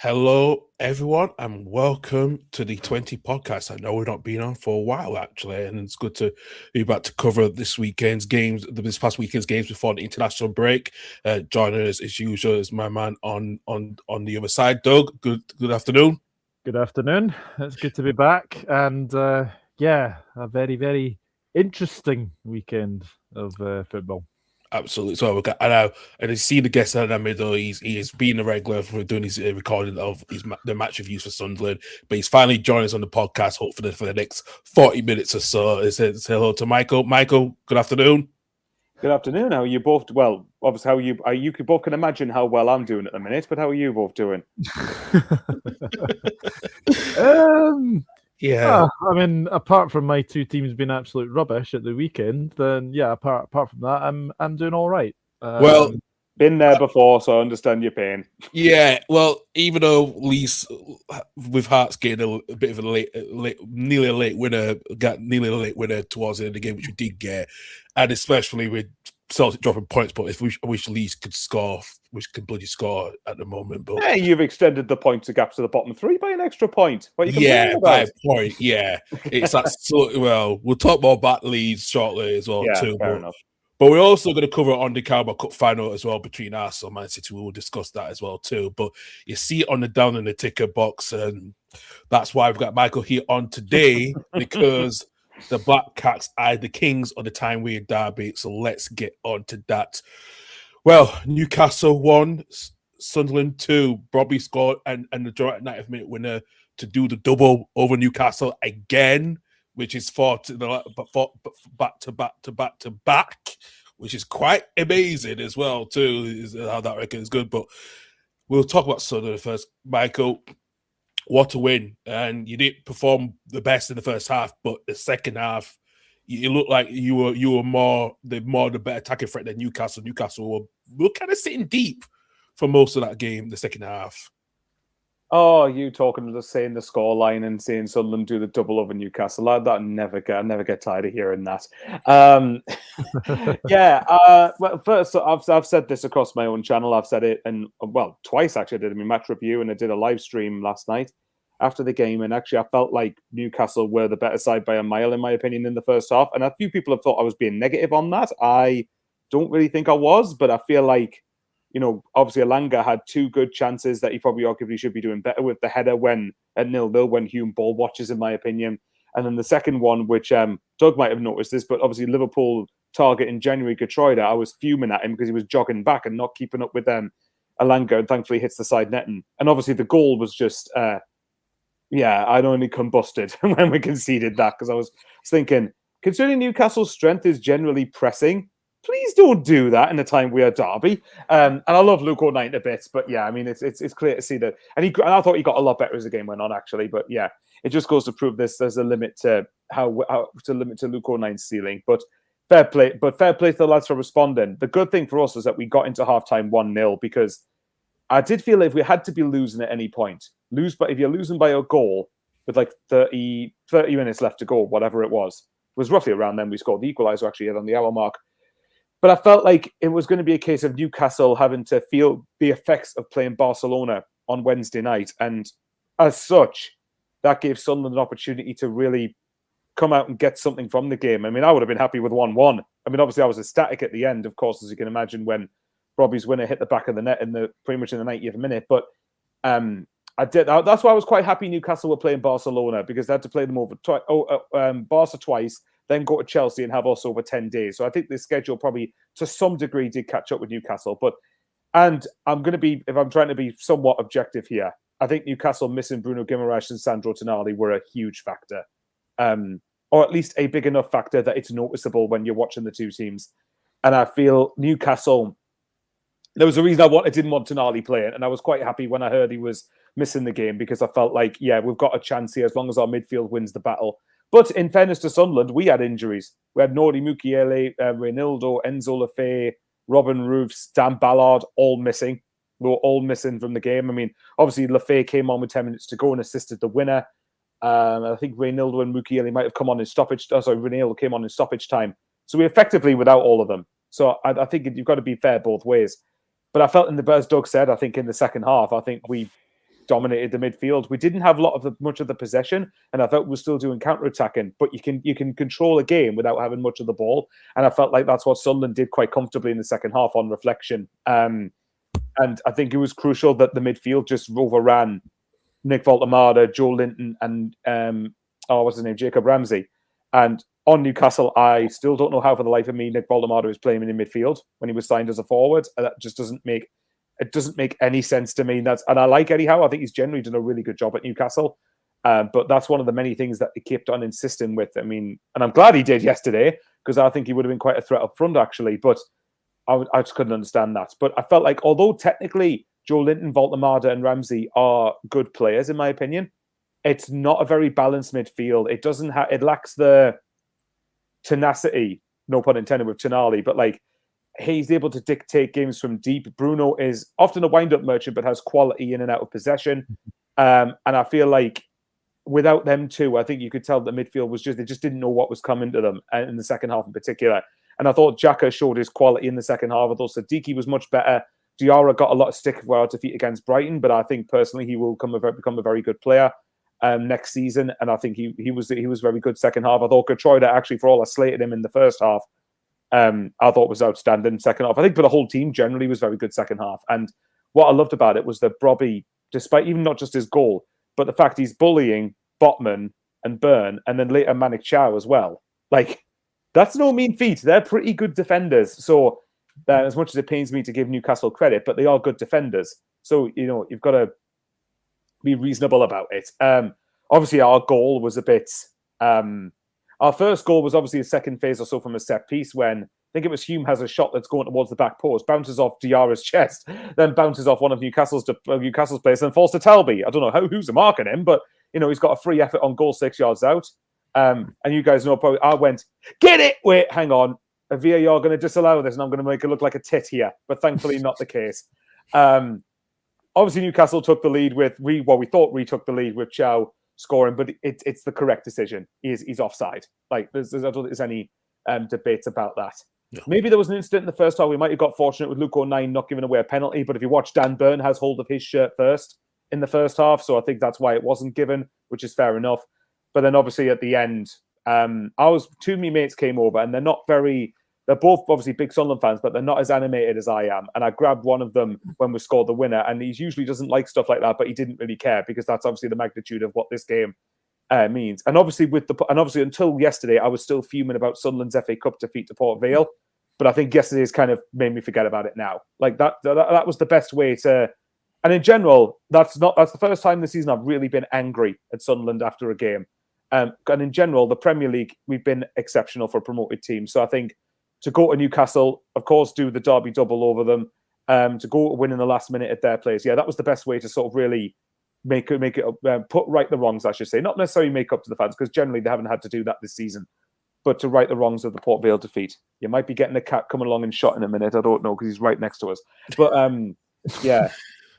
Hello, everyone, and welcome to the 20 podcast. I know we've not been on for a while, actually, and it's good to be back to cover this past weekend's games before the international break. Joining us as usual is my man on the other side, Doug. Good afternoon. Good afternoon. It's good to be back, and a very, very interesting weekend of football. Absolutely. So we got, and I see the guest in the middle. He has been a regular for doing his recording of the match reviews for Sunderland, but he's finally joined us on the podcast. Hopefully for the next 40 minutes or so. Say hello to Michael. Michael, good afternoon. Good afternoon. How are you both? Well, obviously, how you both can imagine how well I'm doing at the minute, but how are you both doing? I mean, apart from my two teams being absolute rubbish at the weekend, then yeah, apart from that, I'm doing all right. Been there before, so I understand your pain. Yeah, well, even though Leeds with Hearts getting a bit of nearly a late winner towards the end of the game, which we did get, and especially with Celtic dropping points, but if I wish Leeds could score, bloody score at the moment. But hey, you've extended the points gap to the bottom three by an extra point. By a point. Yeah, it's that sort. Well, we'll talk more about Leeds shortly as well too. Fair enough. But we're also going to cover on the Carabao Cup Final as well between Arsenal and Man City. We will discuss that as well too. But you see it on the down in the ticker box, and that's why we've got Michael here on today because the Black Cats are the kings of the Tyne-Wear Derby. So let's get on to that. Well, Newcastle 1, Sunderland 2. Bobby scored and the draw at 90th-minute winner to do the double over Newcastle again, which is back to back, which is quite amazing as well, too, is how that record is good. But we'll talk about Sunderland first. Michael, what a win. And you didn't perform the best in the first half, but the second half, you looked like you were more the better attacking threat than Newcastle. Newcastle were kind of sitting deep for most of that game, the second half. Oh, you talking just saying the scoreline and seeing Sunderland do the double over Newcastle. I never get tired of hearing that. Well, first, I've said this across my own channel. I've said it, and well, twice actually. I did my match review and I did a live stream last night after the game. And actually, I felt like Newcastle were the better side by a mile, in my opinion, in the first half. And a few people have thought I was being negative on that. I don't really think I was, but I feel like, obviously Alanga had two good chances that he probably arguably should be doing better with. The header when at 0-0 when Hume ball watches, in my opinion. And then the second one, which Doug might have noticed this, but obviously Liverpool target in January Getroida, I was fuming at him because he was jogging back and not keeping up with Alanga, and thankfully hits the side netting. And obviously the goal was just, I'd only combusted when we conceded that, because I was thinking, considering Newcastle's strength is generally pressing, please don't do that in the Tyne-Wear Derby. And I love Luke O'Knight a bit, but yeah, I mean, it's clear to see that. And I thought he got a lot better as the game went on, actually. But yeah, it just goes to prove there's a limit to to Luke O'Knight's ceiling. But fair play to the lads for responding. The good thing for us is that we got into halftime 1-0, because I did feel if we had to be losing at any point, but if you're losing by a goal with like 30 minutes left to go, whatever it was roughly around then we scored the equaliser, actually, on the hour mark. But I felt like it was going to be a case of Newcastle having to feel the effects of playing Barcelona on Wednesday night. And as such, that gave Sunderland an opportunity to really come out and get something from the game. I mean, I would have been happy with 1-1. I mean, obviously, I was ecstatic at the end, of course, as you can imagine, when Robbie's winner hit the back of the net pretty much in the 90th minute. But that's why I was quite happy Newcastle were playing Barcelona, because they had to play them over Barca twice, then go to Chelsea and have us over 10 days. So I think the schedule probably to some degree did catch up with Newcastle. And if I'm trying to be somewhat objective here, I think Newcastle missing Bruno Guimaraes and Sandro Tonali were a huge factor. Or at least a big enough factor that it's noticeable when you're watching the two teams. And I feel Newcastle, there was a reason I didn't want Tonali playing, and I was quite happy when I heard he was missing the game, because I felt like, yeah, we've got a chance here as long as our midfield wins the battle. But in fairness to Sunderland, we had injuries. We had Nordi Mukiele, Reynaldo, Enzo Lefebvre, Robin Roofs, Dan Ballard, all missing. We were all missing from the game. I mean, obviously, Lefebvre came on with 10 minutes to go and assisted the winner. I think Reynaldo and Mukiele might have come on in stoppage. Reynaldo came on in stoppage time. So we effectively without all of them. So I think you've got to be fair both ways. But I felt as Doug said, I think in the second half, I think we dominated the midfield. We didn't have much of the possession, and I thought we were still doing counter-attacking. But you can control a game without having much of the ball, and I felt like that's what Sunderland did quite comfortably in the second half on reflection. And I think it was crucial that the midfield just overran Nick Voltemada, Joe Linton, and what's his name, Jacob Ramsey. And on Newcastle, I still don't know how for the life of me Nick Voltemada is playing in midfield when he was signed as a forward. That just doesn't make any sense to me. And I like Eddie Howe. I think he's generally done a really good job at Newcastle. But that's one of the many things that he kept on insisting with. I mean, and I'm glad he did yesterday, because I think he would have been quite a threat up front, actually. But I just couldn't understand that. But I felt like, although technically Joe Linton, Voltemada, and Ramsey are good players, in my opinion, it's not a very balanced midfield. It lacks the tenacity, no pun intended with Tonali, but like he's able to dictate games from deep. Bruno is often a wind-up merchant, but has quality in and out of possession. And I feel like without them two, I think you could tell the midfield they just didn't know what was coming to them in the second half in particular. And I thought Xhaka showed his quality in the second half. I thought Siddiqui was much better. Diarra got a lot of stick for our defeat against Brighton, but I think personally he will become a very good player next season. And I think he was very good second half. I thought Gertruida, actually, for all I slated him in the first half, I thought was outstanding second half. I think for the whole team generally was very good second half. And what I loved about it was that Brobby, despite even not just his goal, but the fact he's bullying Botman and Byrne, and then later Malik Chow as well. Like, that's no mean feat. They're pretty good defenders. So as much as it pains me to give Newcastle credit, but they are good defenders. So, you've got to be reasonable about it. Obviously, our goal was a bit... our first goal was obviously a second phase or so from a set piece when I think it was Hume has a shot that's going towards the back post, bounces off Diarra's chest, then bounces off one of Newcastle's players and falls to Talby. I don't know who's marking him, but he's got a free effort on goal 6 yards out. And you guys know probably I went, get it! Wait, hang on. A VAR going to disallow this and I'm going to make it look like a tit here. But thankfully not the case. Obviously Newcastle took the lead with, we thought we took the lead with Chow scoring, but it's the correct decision. He's offside. Like, I don't think there's any debates about that. No. Maybe there was an incident in the first half. We might have got fortunate with Luke O'Nien not giving away a penalty, but if you watch, Dan Byrne has hold of his shirt first in the first half, so I think that's why it wasn't given, which is fair enough. But then obviously at the end, two of my mates came over, and they're both obviously big Sunderland fans, but they're not as animated as I am. And I grabbed one of them when we scored the winner, and he usually doesn't like stuff like that, but he didn't really care because that's obviously the magnitude of what this game means. And obviously until yesterday, I was still fuming about Sunderland's FA Cup defeat to Port Vale, but I think yesterday's kind of made me forget about it now. Like that was the best way to. And in general, that's the first time this season I've really been angry at Sunderland after a game. And in general, the Premier League, we've been exceptional for a promoted team. So I think to go to Newcastle, of course, do the Derby double over them, to go win in the last minute at their place. Yeah, that was the best way to sort of really make it put right the wrongs, I should say. Not necessarily make up to the fans, because generally they haven't had to do that this season, but to right the wrongs of the Port Vale defeat. You might be getting a cat coming along and shot in a minute. I don't know, because he's right next to us. But yeah,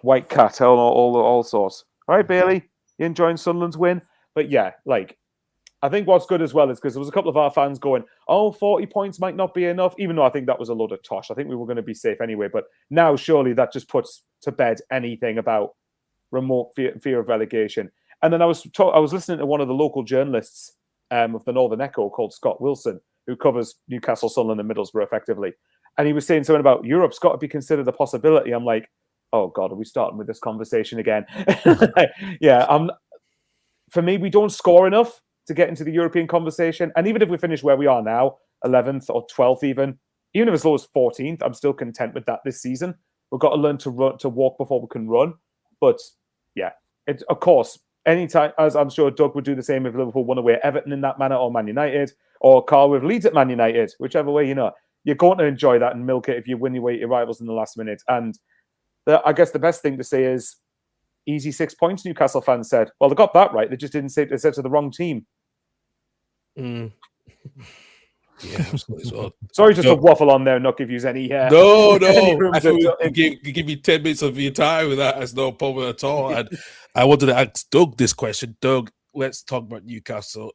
white cat, all sorts. All right, Bailey, you enjoying Sunderland's win? But yeah, like, I think what's good as well is because there was a couple of our fans going, 40 points might not be enough, even though I think that was a load of tosh. I think we were going to be safe anyway. But now surely that just puts to bed anything about remote fear of relegation. And then I was listening to one of the local journalists of the Northern Echo called Scott Wilson, who covers Newcastle, Sunderland and Middlesbrough effectively. And he was saying something about Europe's got to be considered a possibility. I'm like, oh God, are we starting with this conversation again? Yeah, for me, we don't score enough to get into the European conversation. And even if we finish where we are now, 11th or 12th even if as low as 14th, I'm still content with that this season. We've got to learn to walk before we can run. But yeah, it's, of course, anytime, as I'm sure Doug would do the same if Liverpool won away at Everton in that manner, or Man United, or Karl with Leeds at Man United, whichever way, you're going to enjoy that and milk it if you win your way your rivals in the last minute. And I guess the best thing to say is, easy 6 points, Newcastle fans said. Well, they got that right. They just didn't say they said to the wrong team. Yeah, absolutely. Well. Sorry, just to waffle on there and not give you any. No. I give you 10 minutes of your time with that. That's no problem at all. And I wanted to ask Doug this question. Doug, let's talk about Newcastle.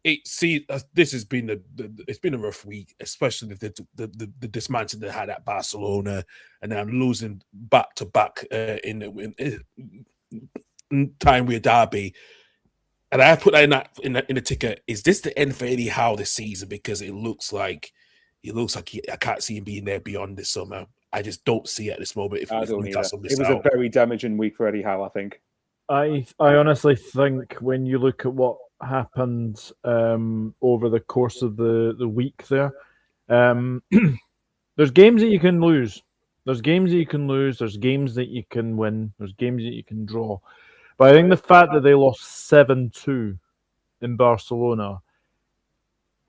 This has been it's been a rough week, especially the dismantling they had at Barcelona, and now losing back to back in Tyne-Wear Derby. And I put that in the ticker. Is this the end for Eddie Howe this season? Because it looks like I can't see him being there beyond this summer. I just don't see it at this moment. If Newcastle miss it was out. a very damaging week for Eddie Howe, I think. I honestly think when you look at what happened over the course of the week there, there's games that you can lose. There's games that you can lose. There's games that you can win. There's games that you can draw. But I think the fact that they lost 7-2 in Barcelona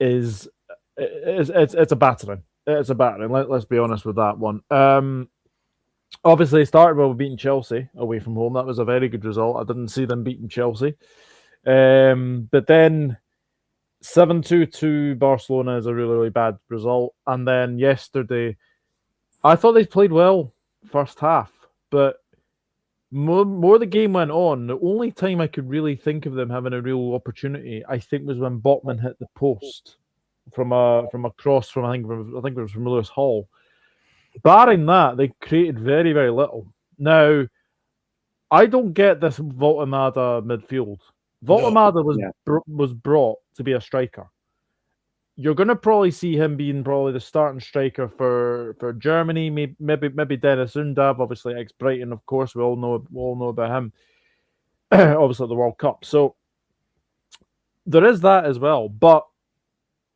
it's a battering. It's a battering. Let's be honest with that one. Obviously, it started well with beating Chelsea away from home. That was a very good result. I didn't see them beating Chelsea. But then 7-2 to Barcelona is a really, really bad result. And then yesterday, I thought they played well first half. But more the game went on, the only time I could really think of them having a real opportunity, I think, was when Botman hit the post from a cross from I think it was from Lewis Hall. Barring that, they created very, very little. Now, I don't get this Voltemada midfield. Voltemada was brought to be a striker. You're going to probably see him being probably the starting striker for Germany. Maybe Dennis Undav, obviously ex-Brighton, of course. We all know about him. Obviously at the World Cup. So there is that as well. But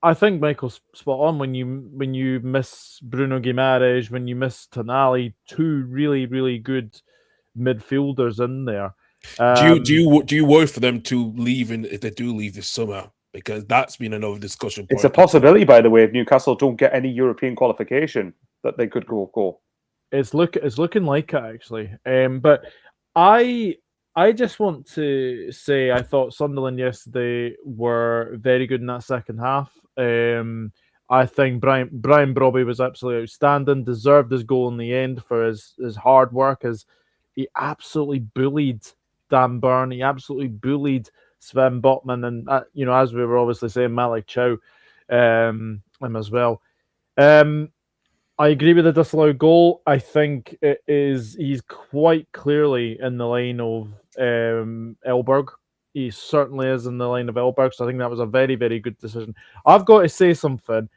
I think Michael's spot on when you miss Bruno Guimaraes, when you miss Tonali, two really, really good midfielders in there. Do you worry for them to leave if they do leave this summer? Because that's been another discussion point. It's a possibility, by the way, if Newcastle don't get any European qualification, that they could go. It's looking like it, actually. But I just want to say I thought Sunderland yesterday were very good in that second half. I think Brian Brobby was absolutely outstanding, deserved his goal in the end for his hard work, as he absolutely bullied Dan Burn. He absolutely bullied Sven Botman, and as we were obviously saying, Malik Chow, him as well. I agree with the disallowed goal. I think he's quite clearly in the line of Elberg. He certainly is in the line of Elberg, so I think that was a very, very good decision. I've got to say something.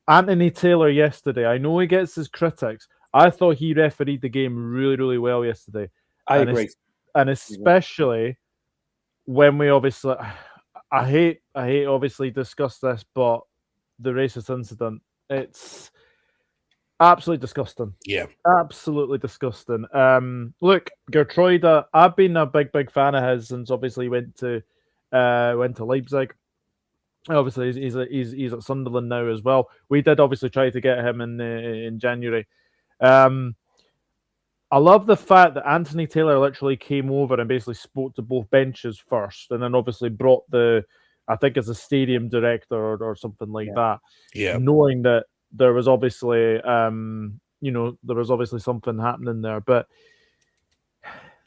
Anthony Taylor yesterday, I know he gets his critics. I thought he refereed the game really, really well yesterday. I agree. And especially when we obviously, I hate obviously discuss this, but the racist incident, it's absolutely disgusting. Yeah. Absolutely disgusting. Look, Gertruida, I've been a big, big fan of his since obviously he went to Leipzig. Obviously, he's at Sunderland now as well. We did obviously try to get him in January. I love the fact that Anthony Taylor literally came over and basically spoke to both benches first, and then obviously brought I think it's a stadium director or something like that. Yeah. Knowing that there was obviously, there was obviously something happening there. But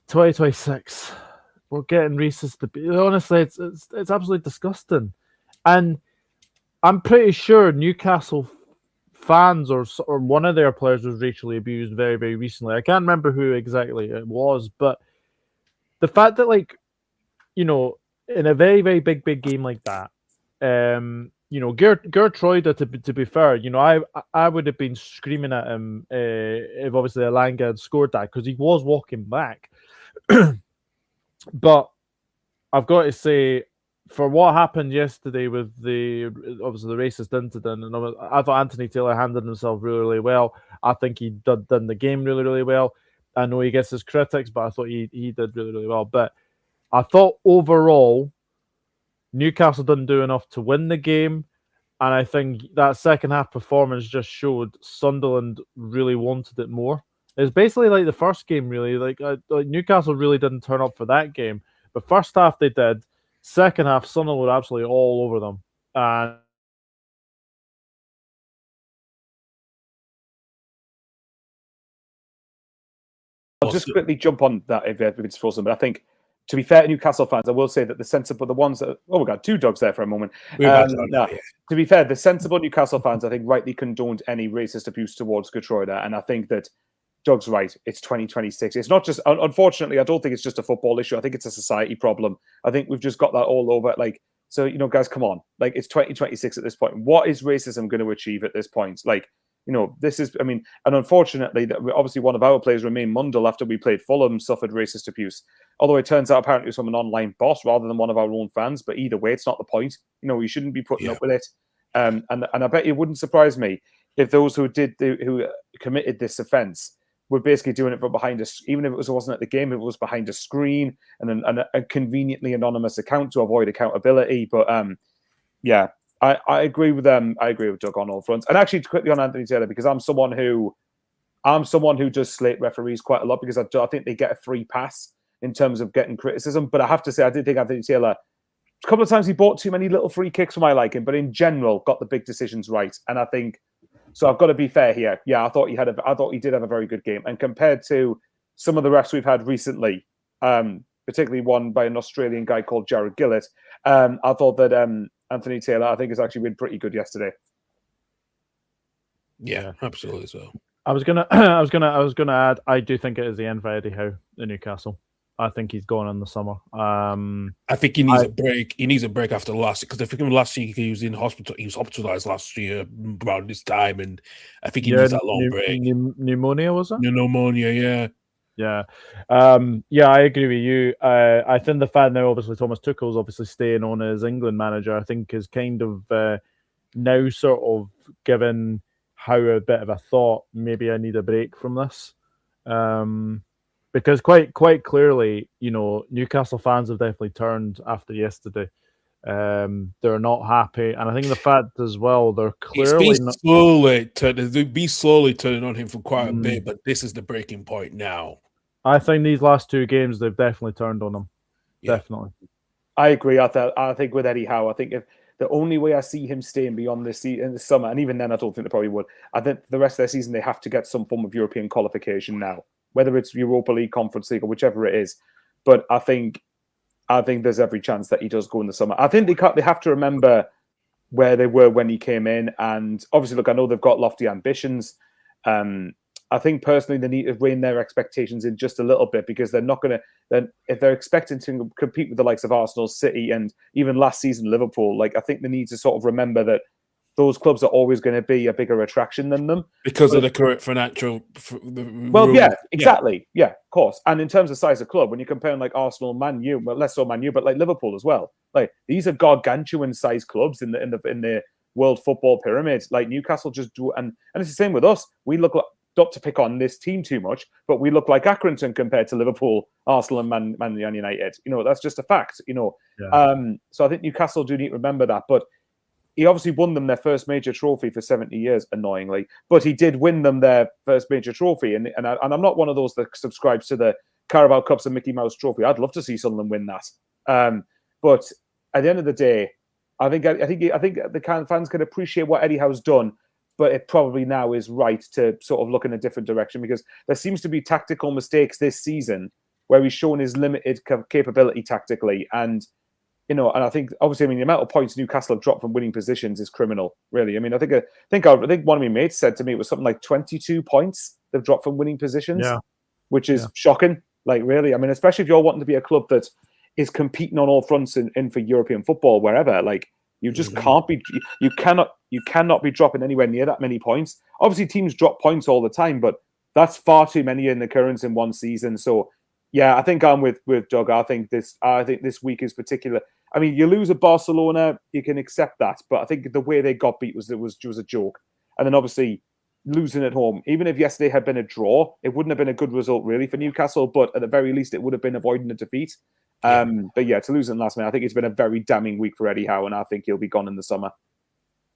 2026, we're getting racist. Honestly, it's absolutely disgusting. And I'm pretty sure Newcastle fans or one of their players was racially abused very, very recently. I can't remember who exactly it was, but the fact that, in a very, very big game like that, Gertruida, to be fair, I would have been screaming at him if obviously Alanga had scored that, because he was walking back. But I've got to say, for what happened yesterday with the racist incident, and I thought Anthony Taylor handled himself really, really well. I think he done the game really, really well. I know he gets his critics, but I thought he did really, really well. But I thought overall, Newcastle didn't do enough to win the game. And I think that second half performance just showed Sunderland really wanted it more. It's basically like the first game, really. Like Newcastle really didn't turn up for that game. But first half they did. Second half, Sunderland were absolutely all over them. And I'll just quickly jump on that if we can throw some. But I think, to be fair to Newcastle fans, I will say that the sensible, the ones that, we got two dogs there for a moment. To be fair, the sensible Newcastle fans, I think, rightly condoned any racist abuse towards Gertruida. And I think that Doug's right. It's 2026. It's not just, unfortunately, I don't think it's just a football issue. I think it's a society problem. I think we've just got that all over. Like, so, guys, come on. Like, it's 2026 at this point. What is racism going to achieve at this point? Like, this is, and unfortunately, obviously one of our players, Romain Mundell, after we played Fulham, suffered racist abuse. Although it turns out apparently it was from an online boss rather than one of our own fans. But either way, it's not the point. We shouldn't be putting up with it. And I bet it wouldn't surprise me if those who committed this offence were basically doing it from behind us, even if it wasn't at the game, it was behind a screen and a conveniently anonymous account to avoid accountability. But I agree with them. I agree with Doug on all fronts. And actually, quickly on Anthony Taylor, because I'm someone who does slate referees quite a lot because I think they get a free pass in terms of getting criticism. But I have to say, I did think Anthony Taylor, a couple of times he bought too many little free kicks for my liking, but in general got the big decisions right. And I think, so I've got to be fair here. Yeah, I thought he did have a very good game. And compared to some of the refs we've had recently, particularly one by an Australian guy called Jared Gillett, I thought that Anthony Taylor, I think, has actually been pretty good yesterday. Yeah, absolutely so. I was gonna add, I do think it is the end for Eddie Howe in Newcastle. I think he's gone in the summer. I think he needs a break. He needs a break after last, because I think last year he was in hospital. He was hospitalized last year around this time, and I think he needs that long break. Pneumonia, was it? Pneumonia, yeah. Yeah, I agree with you. I think the fact now, obviously, Thomas Tuchel's obviously staying on as England manager, I think is kind of now sort of given Howe a bit of a thought. Maybe I need a break from this. Because quite clearly, Newcastle fans have definitely turned after yesterday. They're not happy, and I think the fact as well, they're clearly they'd be slowly turning on him for quite a bit, but this is the breaking point now. I think these last two games they've definitely turned on him. Yeah. Definitely, I agree. I think with Eddie Howe, I think if the only way I see him staying beyond this season in the summer, and even then, I don't think they probably would. I think the rest of their season they have to get some form of European qualification now, whether it's Europa League, Conference League, or whichever it is. But I think there's every chance that he does go in the summer. I think they have to remember where they were when he came in. And obviously, look, I know they've got lofty ambitions. I think personally they need to rein their expectations in just a little bit, because they're not going to, if they're expecting to compete with the likes of Arsenal, City, and even last season Liverpool, I think they need to sort of remember that those clubs are always going to be a bigger attraction than them because of the current financial. Exactly. Yeah, of course. And in terms of size of club, when you're comparing like Arsenal, Man U, well, less so Man U, but like Liverpool as well. Like these are gargantuan size clubs in the world football pyramid. Like Newcastle just do, and it's the same with us. We look like, not to pick on this team too much, but we look like Accrington compared to Liverpool, Arsenal, and Man United. That's just a fact. So I think Newcastle do need to remember that, but. He obviously won them their first major trophy for 70 years, annoyingly. But he did win them their first major trophy. And I'm not one of those that subscribes to the Carabao Cups and Mickey Mouse Trophy. I'd love to see Sunderland win that. But at the end of the day, I think the fans can appreciate what Eddie Howe's done, but it probably now is right to sort of look in a different direction, because there seems to be tactical mistakes this season where he's shown his limited capability tactically. And and I think obviously, the amount of points Newcastle have dropped from winning positions is criminal, really. I think one of my mates said to me it was something like 22 points they've dropped from winning positions, which is shocking. Like, really, especially if you're wanting to be a club that is competing on all fronts in for European football, wherever. Like, you just can't be, you cannot be dropping anywhere near that many points. Obviously, teams drop points all the time, but that's far too many in occurrence in one season. So. Yeah, I think I'm with Doug. I think this week is particular. You lose at Barcelona, you can accept that, but I think the way they got beat was a joke. And then obviously losing at home, even if yesterday had been a draw, it wouldn't have been a good result really for Newcastle. But at the very least, it would have been avoiding a defeat. But yeah, to lose in last minute, I think it's been a very damning week for Eddie Howe, and I think he'll be gone in the summer.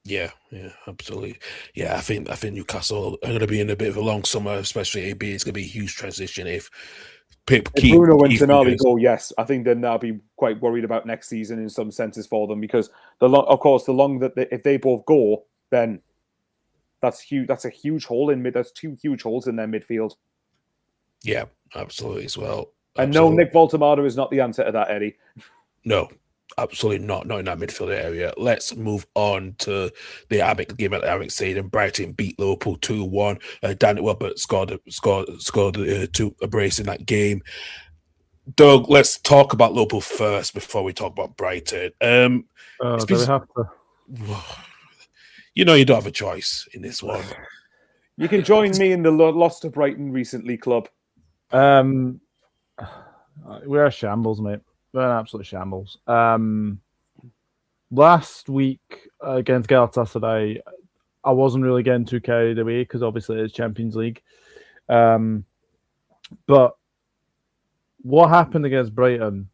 Yeah, absolutely. Yeah, I think Newcastle are going to be in a bit of a long summer, especially AB. It's going to be a huge transition if Bruno and Tonali go, yes, I think then I'll be quite worried about next season in some senses for them, because if they both go, then that's huge. That's a huge hole in mid. That's two huge holes in their midfield. Yeah, absolutely as well. And no, Nick Voltemada is not the answer to that, Eddie. No, Absolutely not in that midfield area. Let's move on to the game at the Amex Stadium. Brighton beat Liverpool 2-1. Danny Welbeck scored two brace in that game. Doug, let's talk about Liverpool first before we talk about Brighton. Do we have to? You know you don't have a choice in this one. You can join me in the lost to Brighton recently club. We're a shambles, mate. We're an absolute shambles. Last week against Galatasaray, I wasn't really getting too carried away because obviously it's Champions League. But what happened against Brighton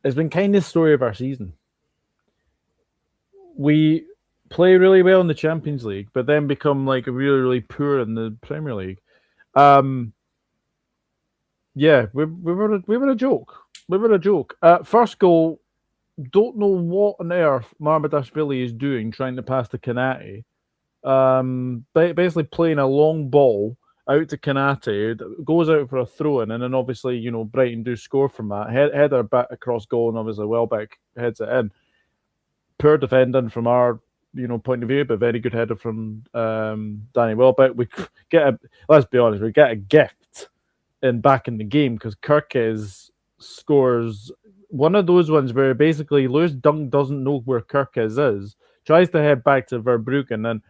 has been kind of the story of our season. We play really well in the Champions League, but then become like really, really poor in the Premier League. Yeah, we were a joke. We were a joke. First goal, don't know what on earth Marmadashvili is doing trying to pass to Kanate. Basically playing a long ball out to Kanate, goes out for a throw-in, and then obviously, you know, Brighton do score from that. Header back across goal, and obviously Welbeck heads it in. Poor defending from our, you know, point of view, but very good header from Danny Welbeck. Let's be honest, we get a gift back in the game because Kirkes scores one of those ones where basically Lewis Dunk doesn't know where Kirkes is, tries to head back to Verbruggen, and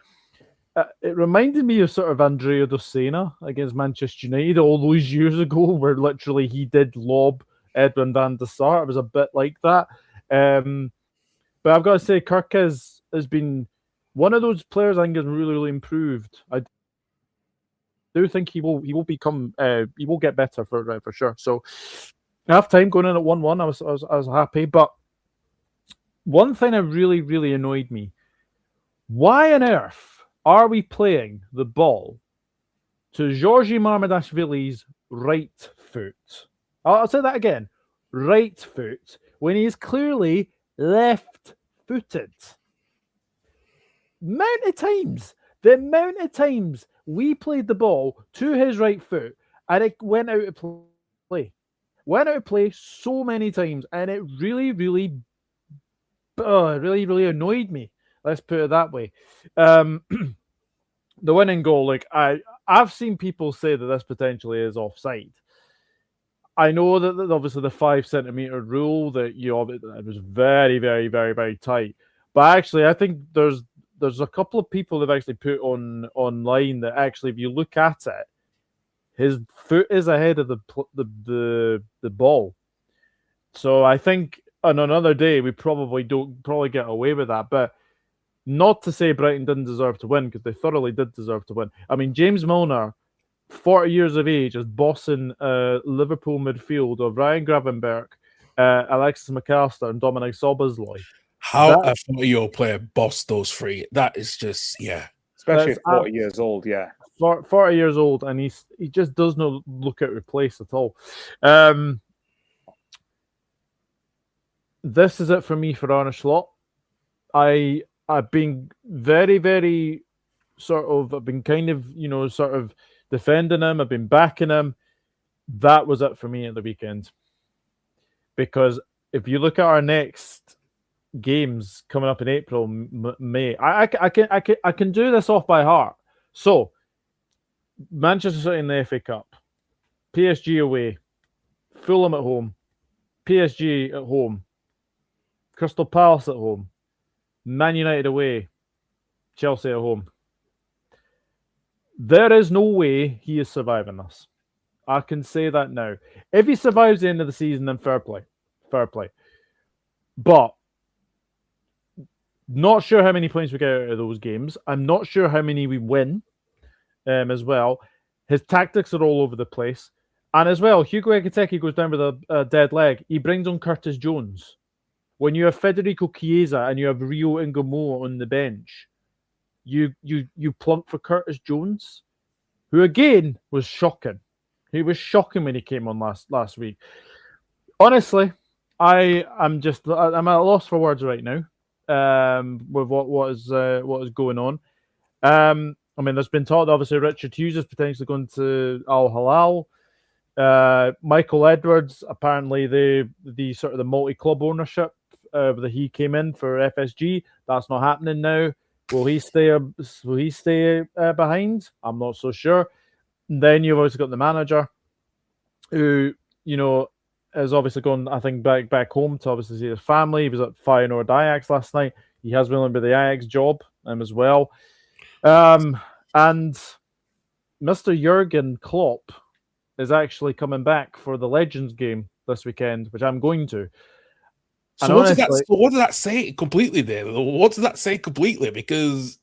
it reminded me of sort of Andrea Dossena against Manchester United all those years ago, where literally he did lob Edwin van der Sar. It was a bit like that. But I've got to say, Kirkes has been one of those players I think has really, really improved. I do think he will become he will get better for sure. So half time going in at 1-1, I was happy. But one thing that really, really annoyed me: why on earth are we playing the ball to Georgi Marmadashvili's right foot? I'll say that again: right foot, when he's clearly left-footed. The amount of times we played the ball to his right foot and it went out of play. Went out of play so many times, and it really, really, really annoyed me. Let's put it that way. The winning goal, like I've seen people say that this potentially is offside. I know that obviously the 5 centimeter rule that it was very, very, very, very tight. But actually, I think there's a couple of people that actually put online that actually, if you look at it, his foot is ahead of the ball. So I think on another day we probably get away with that. But not to say Brighton didn't deserve to win, because they thoroughly did deserve to win. I mean, James Milner, 40 years of age, is bossing Liverpool midfield of Ryan Gravenberch, Alexis McAllister, and Dominic Szoboszlai. How a 40-year-old player bossed those three? That is just, yeah. Especially at 40 years old, yeah. 40 years old, and he just does not look out of place at all. This is it for me for Arne Slot. I've been very, very I've been kind of, sort of defending him. I've been backing him. That was it for me at the weekend. Because if you look at our next games coming up in April, May, I can do this off by heart. So, Manchester City in the FA Cup, PSG away, Fulham at home, PSG at home, Crystal Palace at home, Man United away, Chelsea at home. There is no way he is surviving this. I can say that now. If he survives the end of the season, then fair play. Fair play. But not sure how many points we get out of those games. I'm not sure how many we win as well. His tactics are all over the place. And as well, Hugo Ekiteke goes down with a dead leg. He brings on Curtis Jones. When you have Federico Chiesa and you have Rio Ingamoa on the bench, you plunk for Curtis Jones, who again was shocking. He was shocking when he came on last week. Honestly, I'm at a loss for words right now with what is going on. I mean, there's been talk, obviously, Richard Hughes is potentially going to Al Hilal. Michael Edwards, apparently the sort of the multi-club ownership that he came in for FSG. That's not happening now. Will he stay? Behind? I'm not so sure. And then you've also got the manager, who is obviously going, I think, back home to obviously see his family. He was at Feyenoord Ajax last night. He has been on with the Ajax job as well. And Mr. Jurgen Klopp is actually coming back for the Legends game this weekend, which I'm going to. So what does that say completely there? What does that say completely? Because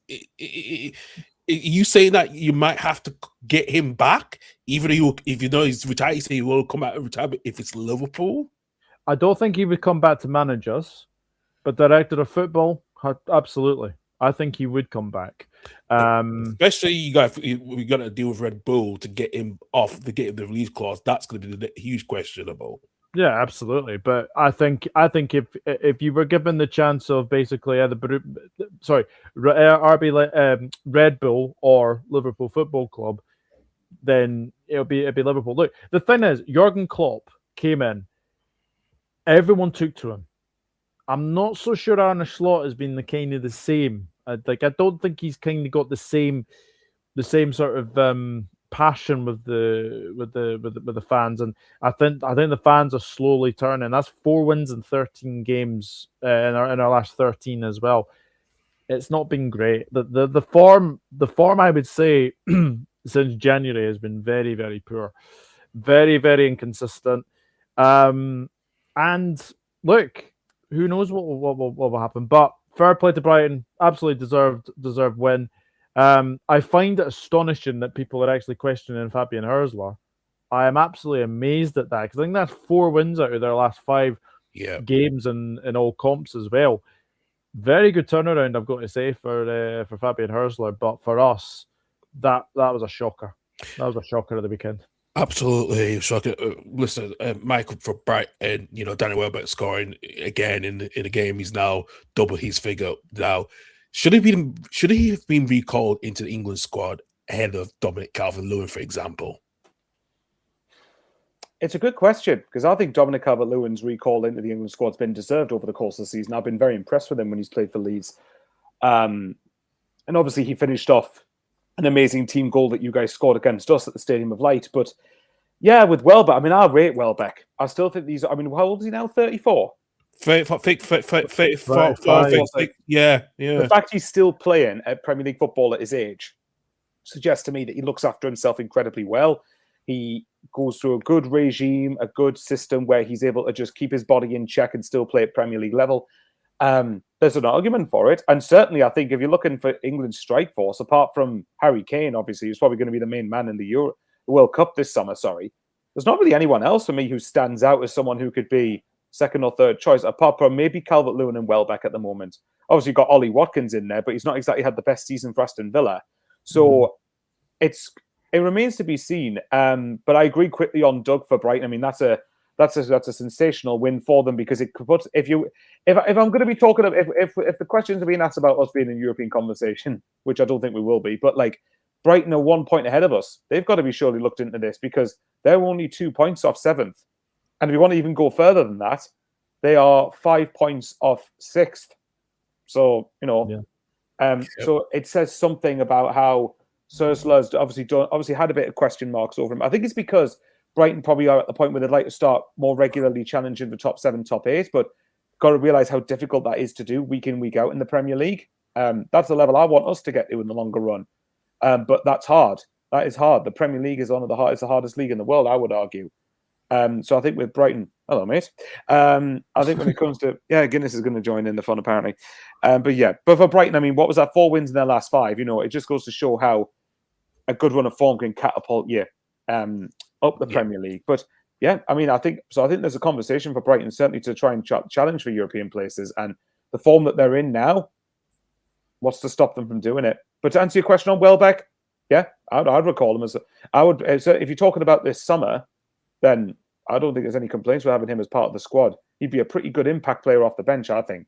you saying that you might have to get him back, even if you know he's retired, you say he will come out of retirement if it's Liverpool? I don't think he would come back to manage us, but director of football, absolutely. I think he would come back. Especially we got to deal with Red Bull to get him off, to get him the release clause. That's going to be the huge questionable. Yeah, absolutely. But I think if you were given the chance of basically Red Bull or Liverpool Football Club, then it'd be Liverpool. Look, the thing is, Jurgen Klopp came in, everyone took to him. I'm not so sure Arne Slot has been the same. I don't think he's kind of got the same sort of passion with the fans, and I think the fans are slowly turning. That's 4 wins in 13 games in our last 13 as well. It's not been great. The form I would say since January has been very, very poor, very, very inconsistent. And look, who knows what will happen? But fair play to Brighton, absolutely deserved win. I find it astonishing that people are actually questioning Fabian Hürzeler. I am absolutely amazed at that, because I think that's 4 wins out of their last 5 games in all comps as well. Very good turnaround, I've got to say, for Fabian Hürzeler. But for us, that was a shocker. That was a shocker of the weekend. Absolutely shocking. Listen, Michael for Brighton, Danny Welbeck scoring again in the game. He's now double his figure now. Should he have been recalled into the England squad ahead of Dominic Calvert-Lewin, for example? It's a good question, because I think Dominic Calvert-Lewin's recall into the England squad's been deserved over the course of the season. I've been very impressed with him when he's played for Leeds. And obviously he finished off an amazing team goal that you guys scored against us at the Stadium of Light. But yeah, with Welbeck, I rate Welbeck. I still think how old is he now? 34? 35. Yeah. The fact he's still playing at Premier League football at his age suggests to me that he looks after himself incredibly well. He goes through a good regime, a good system where he's able to just keep his body in check and still play at Premier League level. There's an argument for it. And certainly, I think if you're looking for England's strike force, apart from Harry Kane, obviously, who's probably going to be the main man in the World Cup this summer, there's not really anyone else for me who stands out as someone who could be second or third choice, apart from maybe Calvert-Lewin and Welbeck at the moment. Obviously, you've got Ollie Watkins in there, but he's not exactly had the best season for Aston Villa. So it remains to be seen. But I agree quickly on Doug for Brighton. That's a sensational win for them, because it could put, if I'm going to be talking if the questions are being asked about us being in European conversation, which I don't think we will be, but Brighton are 1 point ahead of us. They've got to be surely looked into this, because they're only 2 points off 7th. And if you want to even go further than that, they are 5 points off 6th. So, so it says something about how Hürzeler's obviously had a bit of question marks over him. I think it's because Brighton probably are at the point where they'd like to start more regularly challenging the top 7, top 8, but got to realise how difficult that is to do week in, week out in the Premier League. That's the level I want us to get to in the longer run. But that's hard. That is hard. The Premier League is the hardest league in the world, I would argue. So I think with Brighton, hello mate. I think when it comes to Guinness is going to join in the fun apparently. But for Brighton, what was that? 4 wins in their last 5. It just goes to show how a good run of form can catapult you up the Premier League. But I think there's a conversation for Brighton certainly to try and challenge for European places, and the form that they're in now, what's to stop them from doing it? But to answer your question on Welbeck, I'd recall him as so if you're talking about this summer, then I don't think there's any complaints with having him as part of the squad. He'd be a pretty good impact player off the bench, I think.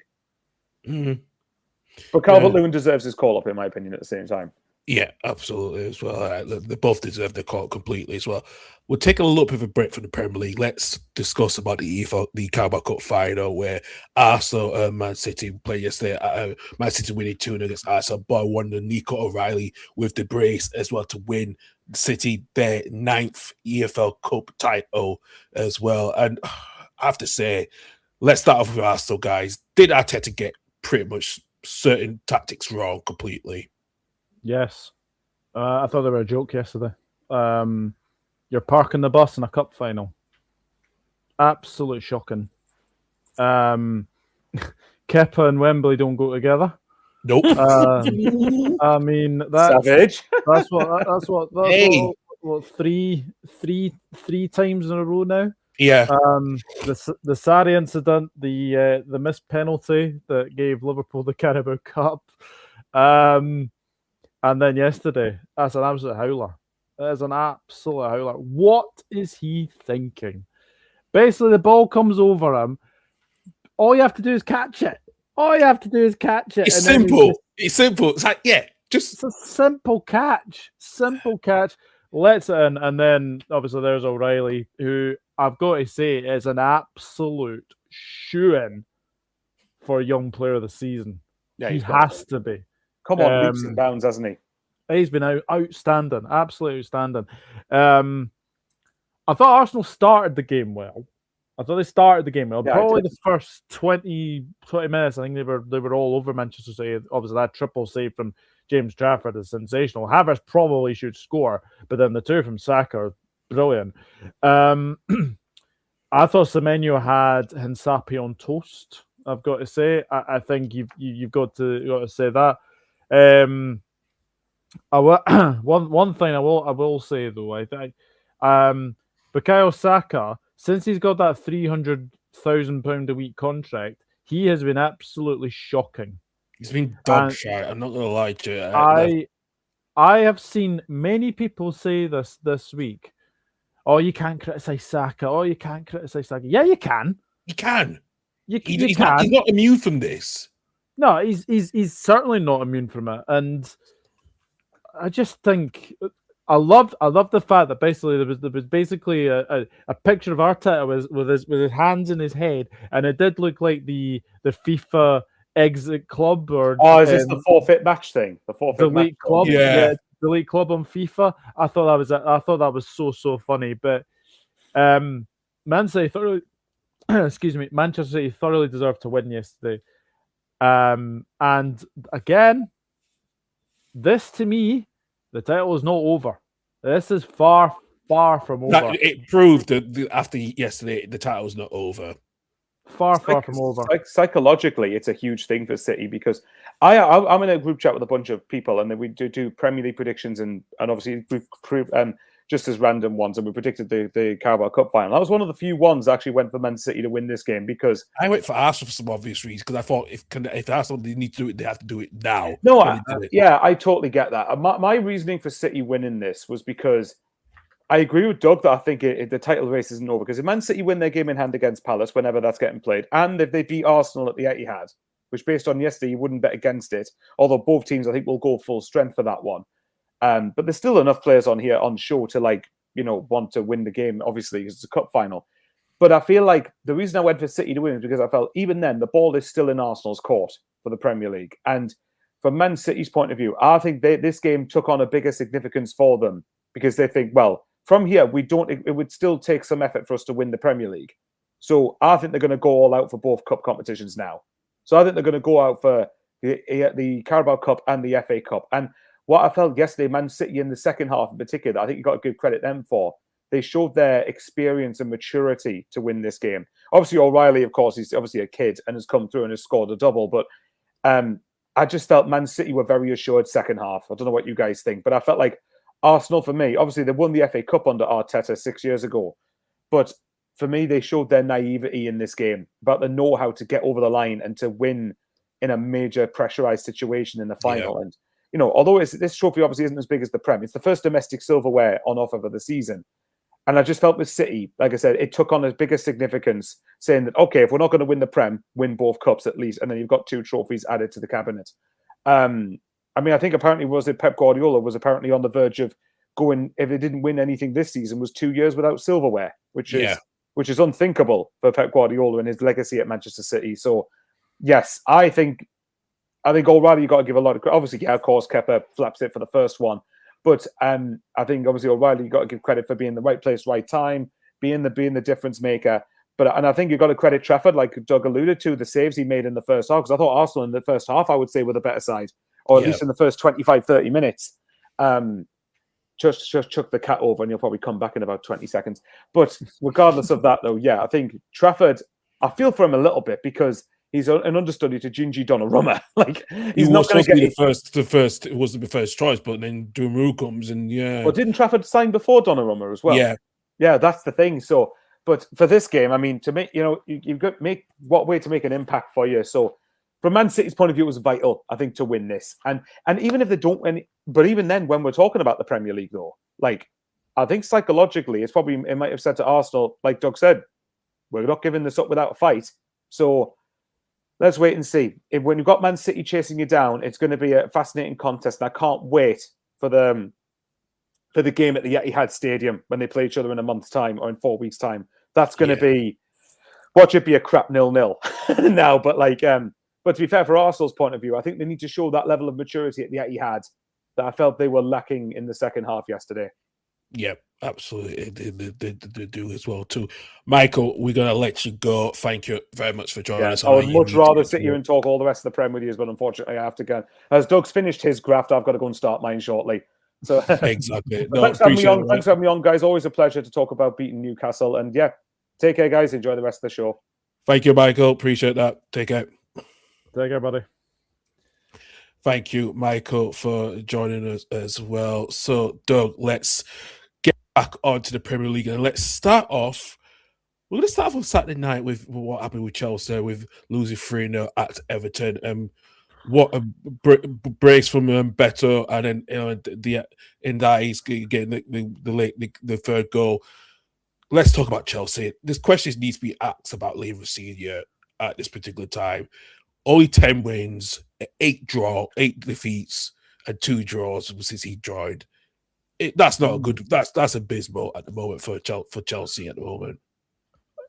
But Calvert-Lewin deserves his call-up, in my opinion, at the same time. Yeah, absolutely as well. They both deserve the call completely as well. We'll take a little bit of a break from the Premier League. Let's discuss about the Carabao Cup final where Arsenal and Man City played yesterday. Man City winning 2-0 against Arsenal, but won the Nico O'Reilly with the brace as well to win City their 9th EFL Cup title as well. And I have to say, let's start off with Arsenal, guys. Did Arteta get pretty much certain tactics wrong completely? Yes. I thought they were a joke yesterday. You're parking the bus in a cup final. Absolute shocking. Kepa and Wembley don't go together. Nope. I mean, Savage. That's what three times in a row now. Yeah. The Sarri incident, the missed penalty that gave Liverpool the Carabao Cup, and then yesterday, that's an absolute howler. That is an absolute howler. What is he thinking? Basically, the ball comes over him. All you have to do is catch it. It's simple. It's simple. It's like, it's a simple catch. Simple catch. Lets it in. And then, obviously, there's O'Reilly, who I've got to say is an absolute shoo-in for a young player of the season. Yeah, he has to be. Come on, leaps and bounds, hasn't he? He's been outstanding, absolutely outstanding. I thought Arsenal started the game well. Yeah, probably the first 20 minutes, I think they were all over Manchester City. Obviously, that triple save from James Trafford is sensational. Havertz probably should score, but then the two from Saka are brilliant. I thought Semenyo had Hinsapi on toast. I've got to say, I think you've got to say that. One thing I will say though, I think Bukayo Saka, since he's got that £300,000 a week contract, he has been absolutely shocking. He's been dog shit. I'm not gonna lie to you. I have seen many people say this week. Oh, you can't criticize Saka. Oh, you can't criticize Saka. Yeah, you can. You can. He's not immune from this. No, he's certainly not immune from it. And I just think I love the fact that basically there was basically a picture of Arteta with his hands in his head, and it did look like the FIFA exit club or is this the forfeit match thing? The forfeit delete match club, yeah, delete club on FIFA. I thought that was so funny. But Man City thoroughly, Manchester City thoroughly deserved to win yesterday. And again, this to me, the title is not over. This is far from over. It proved that after yesterday, the title is not over. Far from over. Psychologically, it's a huge thing for City because I'm in a group chat with a bunch of people, and then we do Premier League predictions and obviously just as random ones, and we predicted the Carabao Cup final. I was one of the few ones that actually went for Man City to win this game because I went for Arsenal for some obvious reasons because I thought if Arsenal they need to do it, they have to do it now. No, I totally get that. My reasoning for City winning this was because I agree with Doug that I think the title race isn't over because if Man City win their game in hand against Palace whenever that's getting played, and if they beat Arsenal at the Etihad, which based on yesterday you wouldn't bet against it, although both teams I think will go full strength for that one. But there's still enough players on here on show to want to win the game, obviously, because it's a cup final. But I feel like the reason I went for City to win is because I felt even then the ball is still in Arsenal's court for the Premier League. And from Man City's point of view, I think this game took on a bigger significance for them because they think, well, from here, it would still take some effort for us to win the Premier League. So I think they're going to go all out for both cup competitions now. So I think they're going to go out for the Carabao Cup and the FA Cup. And what I felt yesterday, Man City in the second half in particular, I think you've got to give credit them for. They showed their experience and maturity to win this game. Obviously, O'Reilly, of course, he's obviously a kid and has come through and has scored a double. But I just felt Man City were very assured second half. I don't know what you guys think, but I felt like Arsenal, for me, obviously they won the FA Cup under Arteta 6 years ago. But for me, they showed their naivety in this game about the know-how to get over the line and to win in a major pressurized situation in the final. Yeah. And although this trophy obviously isn't as big as the Prem, it's the first domestic silverware on offer for the season. And I just felt with City, like I said, it took on a bigger significance, saying that, okay, if we're not going to win the Prem, win both cups at least, and then you've got 2 trophies added to the cabinet. I mean, I think apparently Pep Guardiola was apparently on the verge of going, if they didn't win anything this season, was 2 years without silverware, which is unthinkable for Pep Guardiola and his legacy at Manchester City. So, yes, I think O'Reilly, you got to give a lot of credit. Obviously, yeah, of course, Kepa flaps it for the first one. But I think obviously O'Reilly, you got to give credit for being the right place, right time, being the difference maker. And I think you've got to credit Trafford, like Doug alluded to, the saves he made in the first half. Because I thought Arsenal in the first half, I would say, were the better side, or at least in the first 25, 30 minutes. Just chuck the cat over, and you'll probably come back in about 20 seconds. But regardless of that, though, yeah, I think Trafford, I feel for him a little bit because he's an understudy to Gingy Donnarumma. Like he's not going to get the first. It wasn't the first choice, but then Donnarumma comes and Well, didn't Trafford sign before Donnarumma as well? Yeah, that's the thing. So, but for this game, I mean, to make you've got to make what way to make an impact for you. So, from Man City's point of view, it was vital, I think, to win this. And even if they don't win, but even then, when we're talking about the Premier League, though, like I think psychologically, it might have said to Arsenal, like Doug said, we're not giving this up without a fight. So. Let's wait and see. When you've got Man City chasing you down, it's going to be a fascinating contest. And I can't wait for the game at the Etihad Stadium when they play each other in a month's time or in 4 weeks' time. That's going to be, watch it be a crap 0-0 now. But but to be fair, for Arsenal's point of view, I think they need to show that level of maturity at the Etihad that I felt they were lacking in the second half yesterday. Yeah, absolutely. They do as well too. Michael, we're going to let you go. Thank you very much for joining us. I would much rather sit here and talk all the rest of the Prem with you, but unfortunately I have to go. As Doug's finished his graft, I've got to go and start mine shortly. So exactly. Thanks for having me on. Thanks for having me on, guys. Always a pleasure to talk about beating Newcastle. And yeah, take care, guys. Enjoy the rest of the show. Thank you, Michael. Appreciate that. Take care. Take care, buddy. Thank you, Michael, for joining us as well. So, Doug, let's get back onto the Premier League and let's start off. We're going to start off on Saturday night with what happened with Chelsea, with losing 3-0 at Everton. What a brace from Beto, and then he's getting the third goal. Let's talk about Chelsea. This question needs to be asked about Levy Senior at this particular time. Only 10 wins, 8 defeats, and 2 draws since he joined. That's not a good. That's abysmal at the moment for Chelsea at the moment.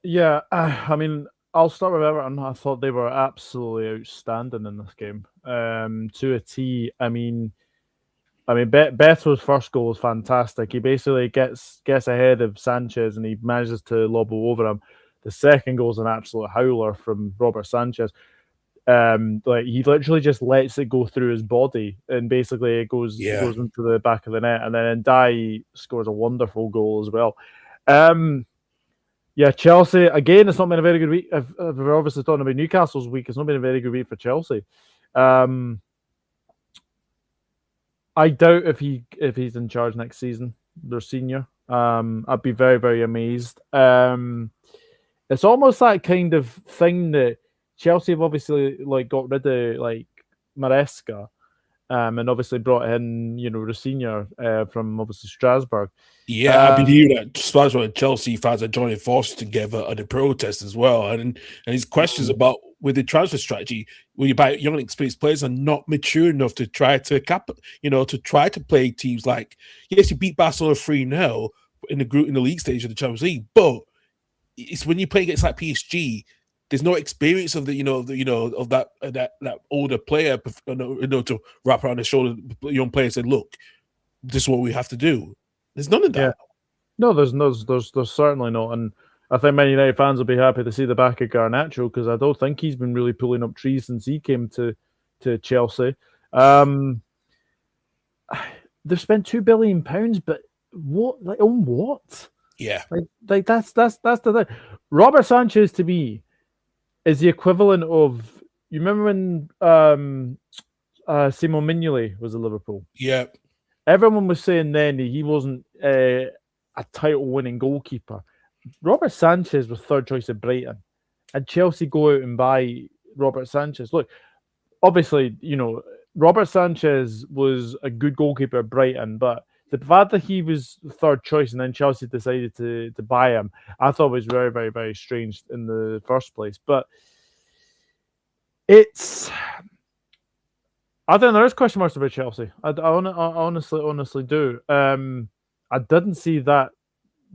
Yeah, I mean, I'll start with Everton. I thought they were absolutely outstanding in this game, to a T. I mean, Beto's first goal was fantastic. He basically gets ahead of Sanchez and he manages to lob over him. The second goal is an absolute howler from Robert Sanchez. He literally just lets it go through his body, and basically it goes into the back of the net. And then Ndiaye scores a wonderful goal as well. Chelsea again. It's not been a very good week. We're obviously talking about Newcastle's week. It's not been a very good week for Chelsea. I doubt if he's in charge next season. Their senior. I'd be very, very amazed. It's almost that kind of thing that Chelsea have obviously got rid of Maresca, and obviously brought in Rosignol from obviously Strasbourg. Yeah, I believe that Strasbourg and Chelsea fans are joining forces together at the protest as well, and his questions about with the transfer strategy, when you buy young experienced players are not mature enough to try to play teams like, yes, you beat Barcelona 3-0 in the league stage of the Champions League, but it's when you play against like PSG. There's no experience of that older player, to wrap around the shoulder young player and say, "Look, this is what we have to do." There's none of that. Yeah. No, there's certainly not, and I think many United fans will be happy to see the back of Garnacho because I don't think he's been really pulling up trees since he came to Chelsea. They've spent £2 billion, but what? On what? Yeah, that's the thing. Robert Sanchez to me is the equivalent of, you remember when Simon Mignolet was at Liverpool? Yeah. Everyone was saying then he wasn't a title-winning goalkeeper. Robert Sanchez was third choice at Brighton, and Chelsea go out and buy Robert Sanchez. Look, obviously, Robert Sanchez was a good goalkeeper at Brighton, but the fact that he was third choice and then Chelsea decided to buy him, I thought was very, very, very strange in the first place. But I think there is question marks about Chelsea. I honestly do. I didn't see that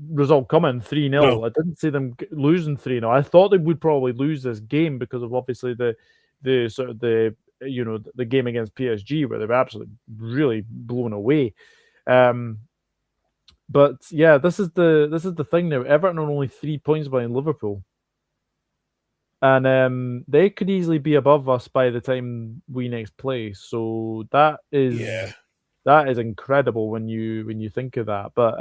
result coming 3-0. No. I didn't see them losing 3-0. I thought they would probably lose this game because of obviously the sort of the game against PSG where they were absolutely really blown away. But yeah, this is the thing now. Everton are only 3 points behind Liverpool. And they could easily be above us by the time we next play. So that is incredible when you think of that. But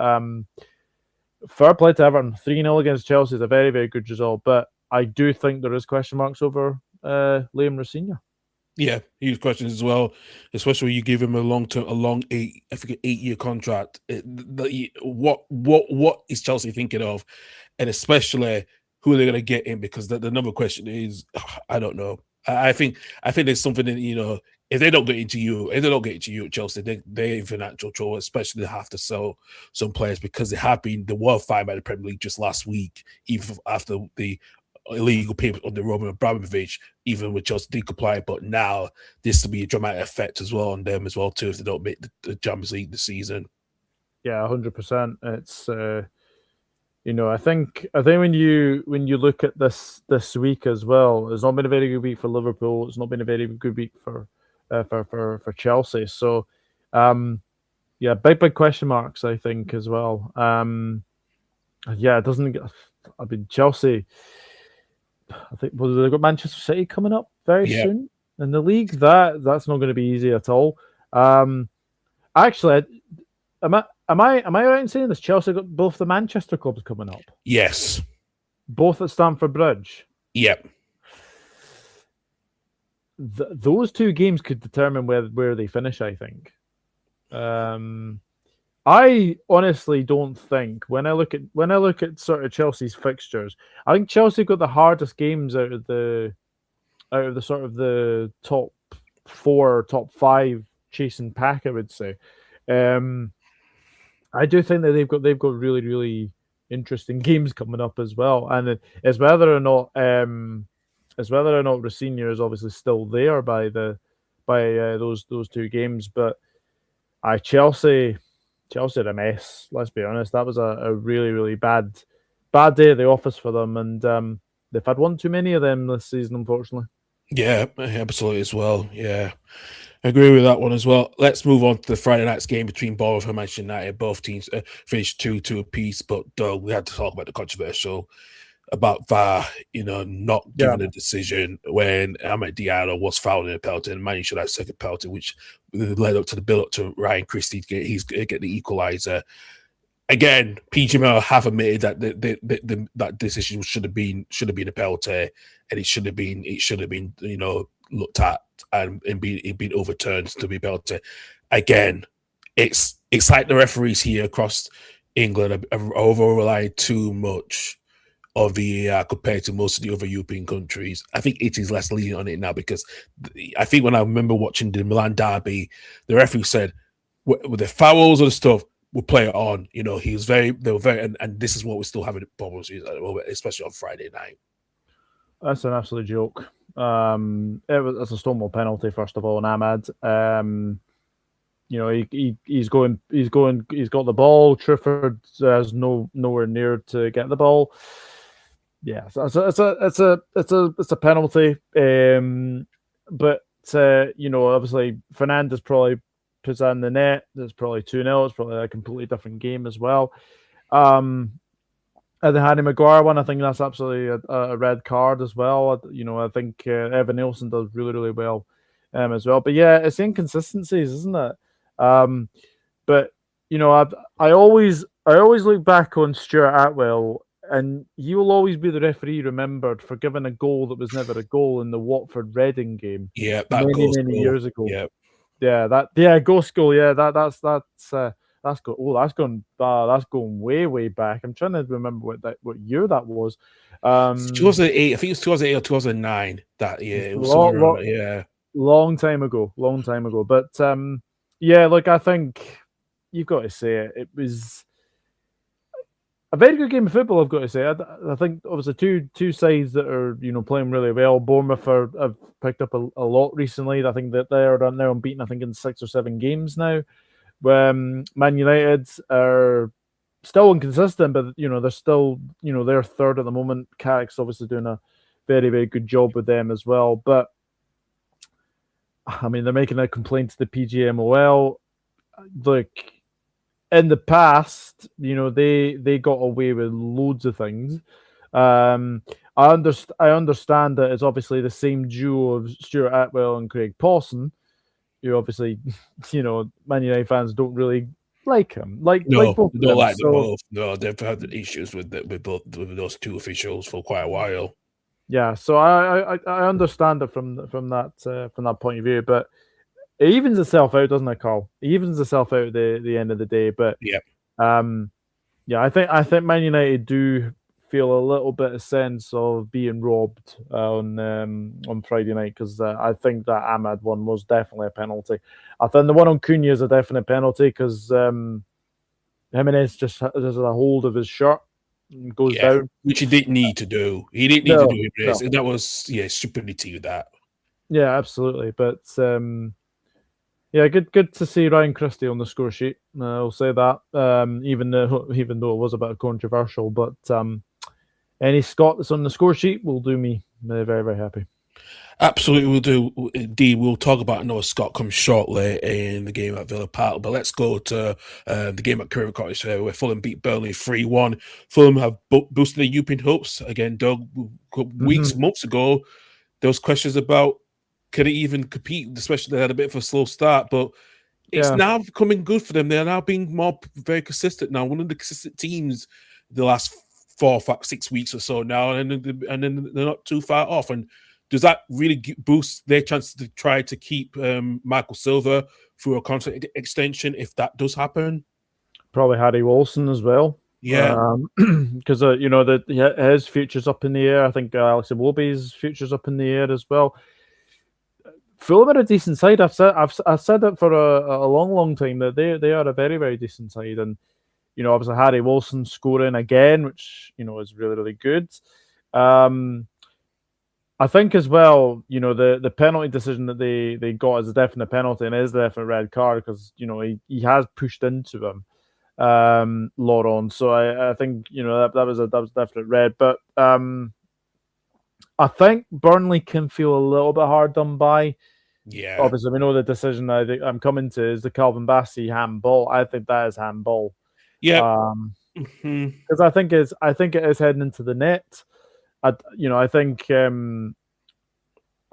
fair play to Everton. 3-0 against Chelsea is a very, very good result. But I do think there is question marks over Liam Rosenior. Yeah, huge questions as well, especially when you give him a long 8-year contract. What is Chelsea thinking of, and especially who are they going to get in? Because the number question is, I don't know. I think there's something in, if they don't get into you, Chelsea, they're in financial trouble. Especially they have to sell some players because they were fined by the Premier League just last week, even after the illegal payments on the Roman Abramovich, even with Chelsea did comply. But now this will be a dramatic effect as well on them as well too if they don't make the Champions League this season. Yeah, 100%. It's I think when you look at this week as well, it's not been a very good week for Liverpool. It's not been a very good week for Chelsea. So, big question marks I think as well. It doesn't. I mean, Chelsea. I think they've got Manchester City coming up very soon in the league. That's not going to be easy at all. Actually, am I right in saying this? Chelsea got both the Manchester clubs coming up. Yes, both at Stamford Bridge. Yep. Those two games could determine where they finish. I think. I honestly don't think when I look at sort of Chelsea's fixtures, I think Chelsea got the hardest games out of the sort of the top 4, top 5 chasing pack, I would say. I do think that they've got really, really interesting games coming up as well, and it's whether or not Rosenior is obviously still there by those 2 games, but Chelsea are a mess. Let's be honest. That was a really, really bad day at the office for them, and they've had one too many of them this season, unfortunately. Yeah, absolutely as well. Yeah, I agree with that one as well. Let's move on to the Friday night's game between Bournemouth and Manchester United. Both teams finished 2-2 apiece, but we had to talk about the controversial about VAR, not giving a decision when Ahmed Diallo was fouled in a penalty, and Man should have second penalty, which led up to the build-up to Ryan Christie get the equaliser. Again, PGML have admitted that that decision should have been a penalty, and it should have been looked at and been overturned to be a penalty. Again, it's like the referees here across England are over relying too much of VAR compared to most of the other European countries. I think it is less lenient on it now because I think when I remember watching the Milan derby, the referee said with the fouls or the stuff, we'll play it on. They were very, and this is what we're still having problems with at the moment, especially on Friday night. That's an absolute joke. It's a Stonewall penalty, first of all, and Ahmad. He's got the ball. Trafford has nowhere near to get the ball. Yeah, so it's a penalty. But obviously Fernandes probably puts that in the net. It's probably 2-0. It's probably a completely different game as well. And the Harry Maguire one, I think that's absolutely a red card as well. I think Evan Nielsen does really, really well as well. But yeah, it's inconsistencies, isn't it? But I always look back on Stuart Atwell, and he will always be the referee remembered for giving a goal that was never a goal in the Watford Reading game. Yeah, that many years ago. Yeah, ghost goal. Yeah, that's going way back. I'm trying to remember what year that was. 2008. I think it was 2008 or 2009. That year. It was long time ago. But look, I think you've got to say it. It was. a very good game of football, I've got to say. I think obviously two sides that are playing really well. Bournemouth have picked up a lot recently. I think that they're now unbeaten. I think in 6 or 7 games now. Man United are still inconsistent, but they're still they're third at the moment. Carrick's obviously doing a very, very good job with them as well. But I mean, they're making a complaint to the PGMOL. Look, in the past, they got away with loads of things. I understand that it's obviously the same duo of Stuart Atwell and Craig Pawson. You obviously, Man United fans don't really like him. Like both they don't like them. them both. No, they've had issues with those two officials for quite a while. Yeah, so I understand it from that point of view, but it evens itself out, doesn't it, Carl? It evens itself out at the end of the day. But yeah, I think Man United do feel a little bit of sense of being robbed on Friday night, because I think that Ahmad one was definitely a penalty. I think the one on Cunha is a definite penalty because Jimenez just has a hold of his shirt and goes down, which he didn't need to do. He didn't need to do it. No. That was stupidity with that. Yeah, absolutely. But yeah, good to see Ryan Christie on the score sheet. I'll say that, even though it was a bit controversial. But any Scot that's on the score sheet will do me very, very happy. Absolutely, we'll do. Indeed, we'll talk about another Scot comes shortly in the game at Villa Park. But let's go to the game at Carabao Cup where Fulham beat Burnley 3-1. Fulham have boosted their European hopes again. Doug, months ago, there was questions about could it even compete, especially they had a bit of a slow start, but it's now becoming good for them. They're now being very consistent now. One of the consistent teams the last 4, 5, 6 weeks or so now, and then they're not too far off. And does that really boost their chances to try to keep Michael Silva through a contract extension if that does happen? Probably Harry Wilson as well. Yeah, because his future's up in the air. I think Alex Iwobi's future's up in the air as well. Fulham are a decent side. I've said it for a long time that they are a very, very decent side, and obviously Harry Wilson scoring again, which is really, really good. I think as well, the penalty decision that they got is a definite penalty and is a definite red card because he has pushed into him, Laurent. So I think that was definite red, but I think Burnley can feel a little bit hard done by. Yeah, obviously we know the decision I'm coming to is the Calvin Bassey handball. I think that is handball. Yeah, because I think it is heading into the net. I think I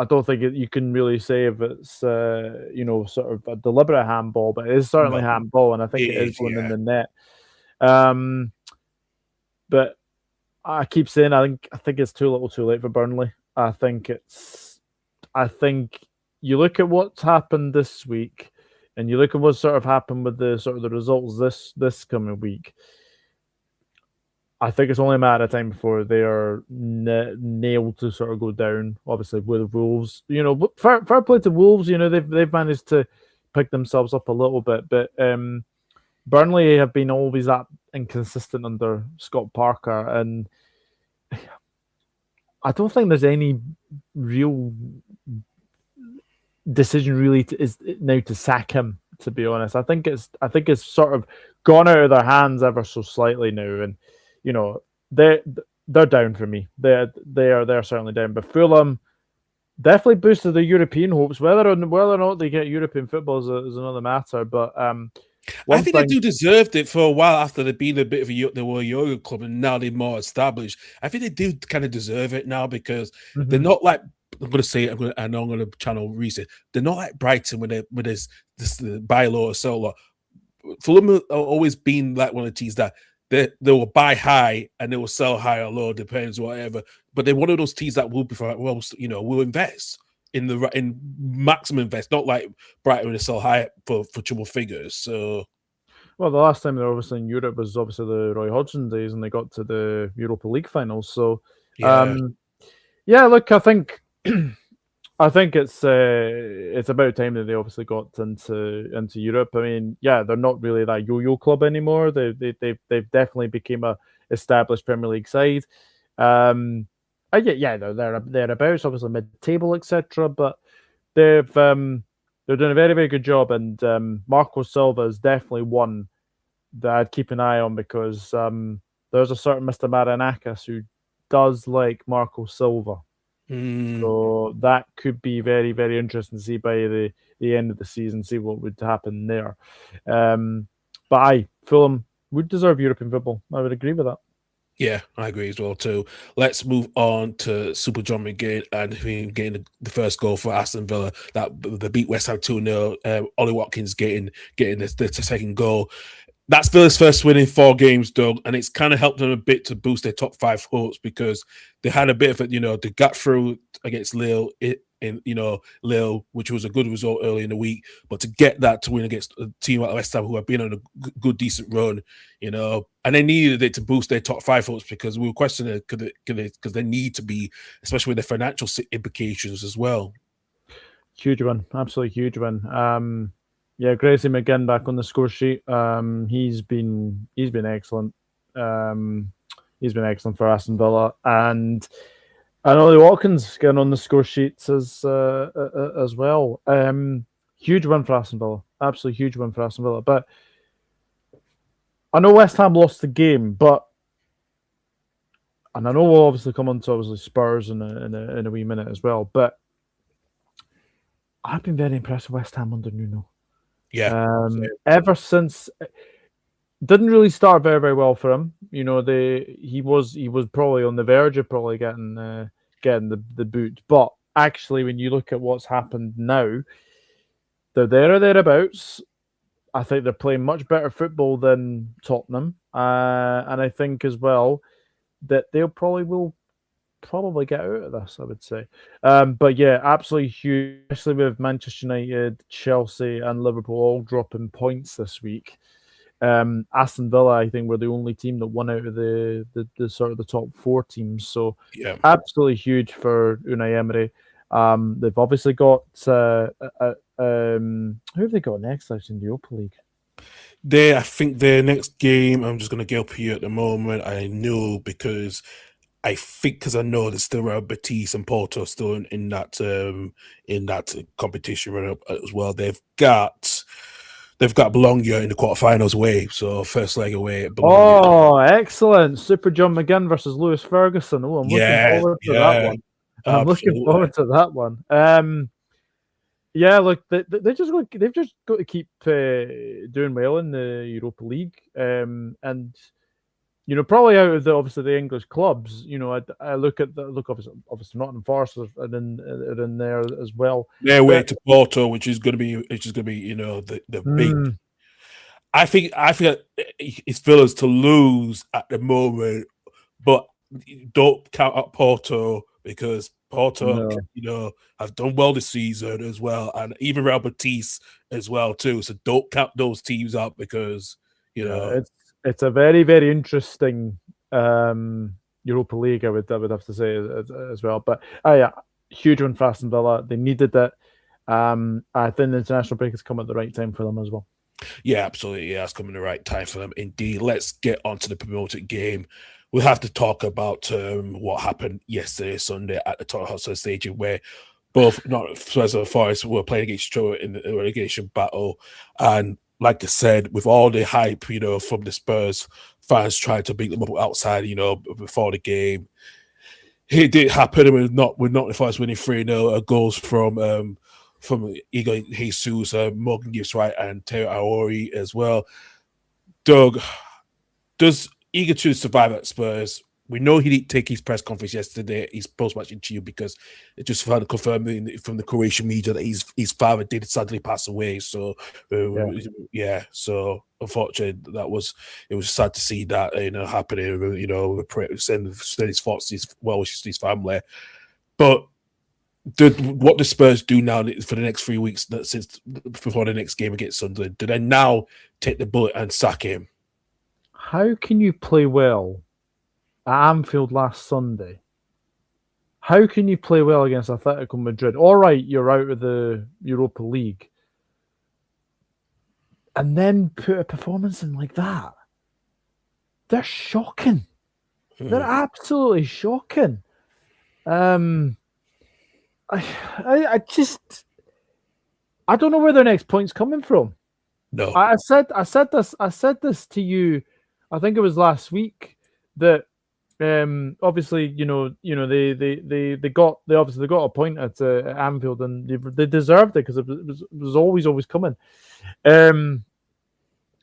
don't think you can really say if it's sort of a deliberate handball, but it is certainly handball, and I think it is going in the net. But I keep saying I think it's too little, too late for Burnley. I think you look at what's happened this week, and you look at what's sort of happened with the results this coming week. I think it's only a matter of time before they are nailed to sort of go down. Obviously, with Wolves, fair play to Wolves. They've managed to pick themselves up a little bit, but Burnley have been always that inconsistent under Scott Parker, and I don't think there's any real decision really now to sack him. To be honest, I think it's sort of gone out of their hands ever so slightly now, and they're down for me. They're certainly down. But Fulham definitely boosted their European hopes. Whether or not they get European football is another matter. But I think they do deserve it for a while after they've been a bit of they were a Euro club and now they're more established. I think they do kind of deserve it now because they're not like, I'm going to say it, I'm going to channel Reese. They're not like Brighton when there's this buy low or sell low. Fulham have always been like one of the teams that they will buy high and they will sell high or low, depends, whatever. But they're one of those teams that will be will invest in maximum invest, not like Brighton to sell high for triple figures. So, well, the last time they were obviously in Europe was obviously the Roy Hodgson days, and they got to the Europa League finals. So, look, I think it's about time that they obviously got into Europe. I mean, they're not really that yo-yo club anymore. They've definitely became a established Premier League side. They're thereabouts, obviously mid-table, etc. But they're doing a very, very good job, and Marco Silva is definitely one that I'd keep an eye on, because there's a certain Mr. Marinakis who does like Marco Silva. So that could be very, very interesting to see by the end of the season, see what would happen there. But Fulham would deserve European football. I would agree with that. Yeah, I agree as well too. Let's move on to Super John McGinn and him getting the first goal for Aston Villa. That they beat West Ham 2-0. Ollie Watkins getting the second goal. That's Villa's first win in 4 games, Doug, and it's kind of helped them a bit to boost their top 5 hopes, because they had a bit of it, they got through against Lille Lille, which was a good result early in the week, but to get that to win against a team like West Ham, who have been on a good, decent run, and they needed it to boost their top 5 hopes, because we were questioning because they need to be, especially with the financial implications as well. Huge one, absolutely huge one. Yeah, Gracie McGinn back on the score sheet. He's been excellent. He's been excellent for Aston Villa, and Ollie Watkins getting on the score sheets as well. Huge win for Aston Villa, absolutely huge win for Aston Villa. But I know West Ham lost the game, and I know we'll obviously come on to Spurs in a wee minute as well. But I've been very impressed with West Ham under Nuno. Yeah. Ever since, didn't really start very, very well for him. He was probably on the verge of probably getting the boot. But actually, when you look at what's happened now, they're there or thereabouts. I think they're playing much better football than Tottenham, and I think as well that they'll probably get out of this, I would say. But yeah, absolutely huge, especially with Manchester United, Chelsea, and Liverpool all dropping points this week. Aston Villa, I think, were the only team that won out of the sort of the top 4 teams. So yeah, absolutely huge for Unai Emery. They've obviously got who have they got next actually in the Europa League? I think their next game, I'm just going to get up here at the moment. I know because I know there's still Real Betis and Porto still in that competition run up as well. They've got Bologna in the quarterfinals away, so first leg away at Bologna. Oh, excellent! Super John McGinn versus Lewis Ferguson. Oh, I'm looking forward to that one. I'm looking forward to that one. Yeah, look, they've just got to keep doing well in the Europa League, and probably out of the English clubs, I look obviously Nottingham Forest are in there as well. Their way to Porto, which is going to be the big. I think it's Villa's to lose at the moment, but don't count out Porto, because Porto, have done well this season as well, and even Real Betis as well too. So don't count those teams up, because it's a very, very interesting Europa League, I would have to say as well. But yeah, huge one for Aston Villa. They needed it. I think the international break has come at the right time for them as well. Yeah, absolutely. Yeah, it's coming at the right time for them indeed. Let's get on to the promoted game. We'll have to talk about what happened yesterday, Sunday, at the Tottenham Hotspur Stadium, where both Spurs and Forest were playing against each other in the relegation battle. And like I said, with all the hype, from the Spurs fans trying to beat them up outside, before the game, it did happen. With Nottingham Forest winning 3-0, goals from Igor Jesus, Morgan Gibbs-White, and Terry Aori as well. Doug, does Igor choose to survive at Spurs? We know he didn't take his press conference yesterday, his post-match interview, because it just found confirmed from the Croatian media that his father did sadly pass away. So, so unfortunately, it was sad to see that happening. Send his thoughts, his well wishes to his family. But what do Spurs do now for the next 3 weeks, since before the next game against Sunderland? Do they now take the bullet and sack him? How can you play well at Anfield last Sunday? How can you play well against Atletico Madrid? All right, you're out of the Europa League, and then put a performance in like that? They're shocking. They're absolutely shocking. I don't know where their next point's coming from. No. I said this to you. I think it was last week that obviously they obviously got a point at Anfield, and they deserved it because it was always coming. And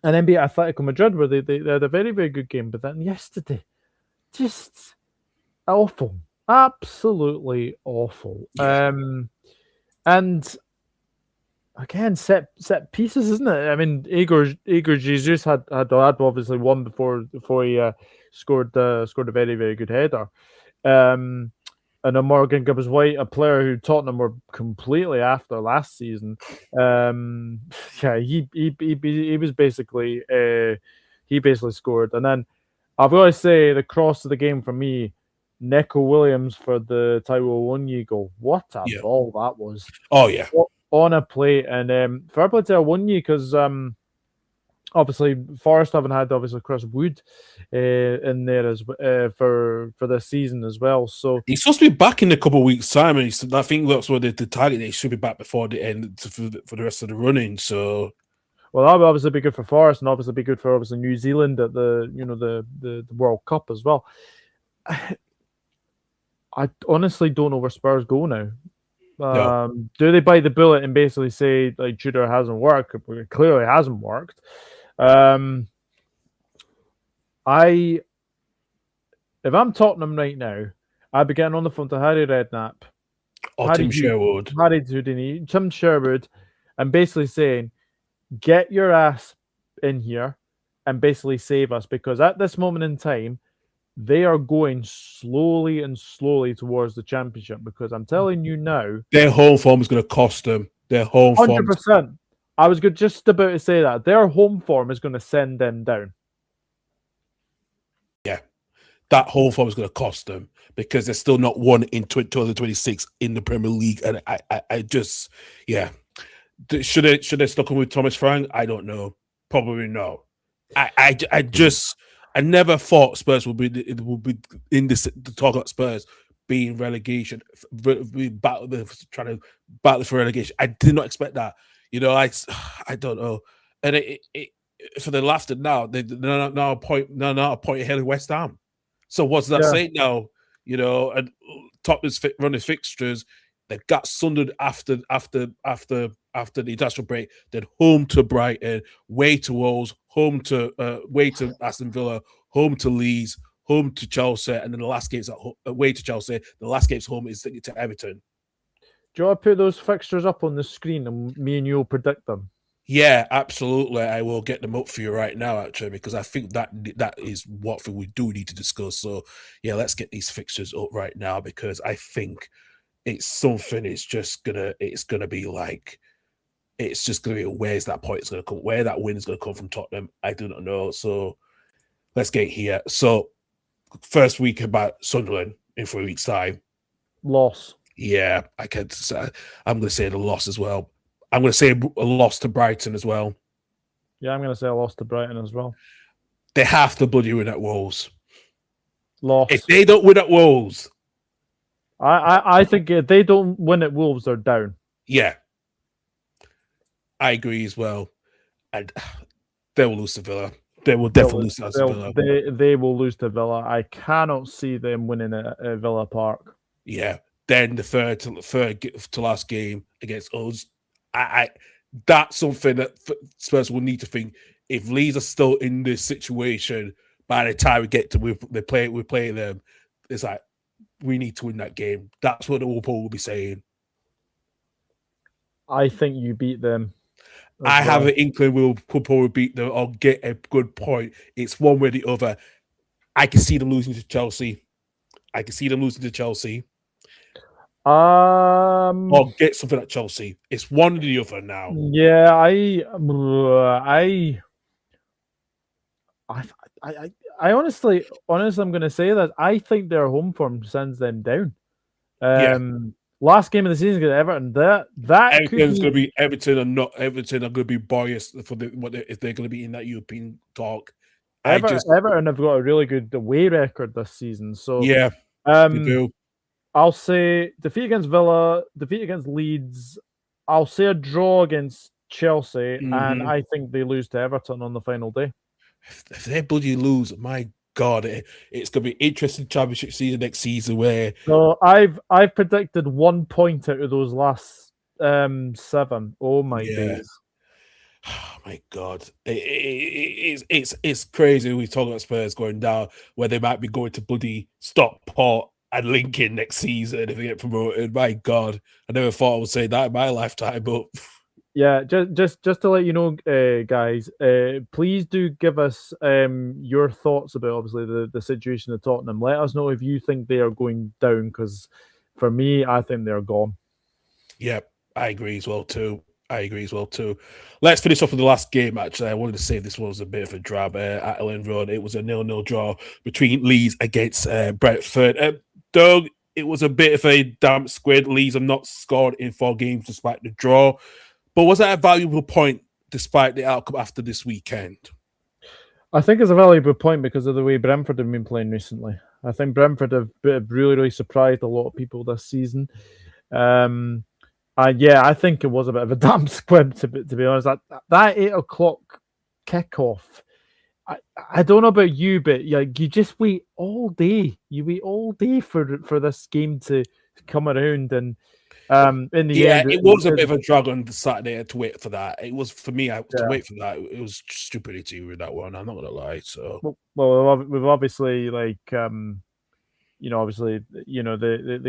then beat Atletico Madrid, where they had a very, very good game. But then yesterday, just awful, absolutely awful. Yeah. And again, set pieces, isn't it? I mean, Igor Jesus had obviously won before he scored a very, very good header. And Morgan Gibbs-White, a player who Tottenham were completely after last season. He was basically he basically scored. And then I've got to say the cross of the game for me, Neco Williams for the Taiwo Wonyi goal. What a ball that was! Oh yeah, on a plate. And fair play to Wonyi because obviously Forest haven't had Chris Wood in there as for this season as well. So he's supposed to be back in a couple of weeks' time, and I think that's what the target. He should be back before the end for the rest of the running. So, well, that would obviously be good for Forest, and obviously be good for New Zealand at the World Cup as well. I honestly don't know where Spurs go now. No. Do they bite the bullet and basically say like Tudor hasn't worked? It clearly hasn't worked. If I'm Tottenham right now, I'd be getting on the phone to Harry Redknapp, Tim Sherwood, Harry Houdini, Tim Sherwood, and basically saying, "Get your ass in here and basically save us," because at this moment in time, they are going slowly towards the championship. Because I'm telling you now, their home form is going to cost them. Their home 100%. I was just about to say that their home form is going to send them down. Yeah, that home form is going to cost them because they're still not won in 2026 in the Premier League, and I just should they stuck with Thomas Frank? I don't know. Probably no. I never thought Spurs would be in this to talk about Spurs being relegation, trying to battle for relegation. I did not expect that. I don't know. And it for the laughter now, they're now a point ahead of West Ham. So what's that say now? And Tottenham's running fixtures. They got Sunderland after the international break. Then home to Brighton, way to Wolves, home to Aston Villa, home to Leeds, home to Chelsea, and then the last game's away to Chelsea. The last game's home is to Everton. Do you want to put those fixtures up on the screen and me and you will predict them? Yeah, absolutely. I will get them up for you right now, actually, because I think that is what we do need to discuss. So, yeah, let's get these fixtures up right now because I think it's something. It's gonna be like, it's just gonna be where's that point is gonna come, where that win is gonna come from Tottenham. I do not know. So let's get here. So first week about Sunderland in 3 weeks' time. Loss. Yeah, I'm gonna say the loss as well. I'm gonna say a loss to Brighton as well. Yeah, I'm gonna say a loss to Brighton as well. They have to bloody win at Wolves. Loss. If they don't win at Wolves, I think if they don't win at Wolves, they're down. Yeah, I agree as well. And they will lose to Villa. They will definitely lose to Villa. They will lose to Villa. I cannot see them winning at Villa Park. Yeah. Then the third to last game against us. That's something that Spurs will need to think. If Leeds are still in this situation by the time we get to we play them, it's like we need to win that game. That's what the Liverpool will be saying. I think you beat them. I have an inkling we'll probably beat them or get a good point. It's one way or the other. I can see them losing to Chelsea. Or get something at Chelsea. It's one or the other now. Yeah, I honestly, I'm going to say that I think their home form sends them down. Last game of the season against Everton. That Everton's going to be Everton, and not Everton are going to be biased for if they're going to be in that European talk. Everton have got a really good away record this season. So yeah, they do. I'll say defeat against Villa, defeat against Leeds. I'll say a draw against Chelsea, and I think they lose to Everton on the final day. If they bloody lose, my God, it's going to be interesting championship season next season. Where so I've predicted 1 point out of those last 7. Oh my days! Oh my God, it's crazy. We talk about Spurs going down, where they might be going to bloody Stockport and Lincoln next season if they get promoted. My God, I never thought I would say that in my lifetime, but yeah, just to let you know, guys, please do give us your thoughts about obviously the situation at Tottenham. Let us know if you think they are going down, because for me, I think they're gone. Yeah, I agree as well too. Let's finish off with the last game. Actually, I wanted to say this was a bit of a drab at Ellen Road. It was a 0-0 draw between Leeds against Brentford. Doug, it was a bit of a damp squid. Leeds have not scored in 4 games despite the draw. But was that a valuable point despite the outcome after this weekend? I think it's a valuable point because of the way Brentford have been playing recently. I think Brentford have really, really surprised a lot of people this season. Yeah, I think it was a bit of a damn squib, to be honest. That 8 o'clock kickoff, I don't know about you, but you just wait all day. You wait all day for this game to come around, and in the end, it was a bit of a drag on the Saturday to wait for that. It was for me to wait for that. It was stupidity with that one. I'm not gonna lie. So well, we've obviously the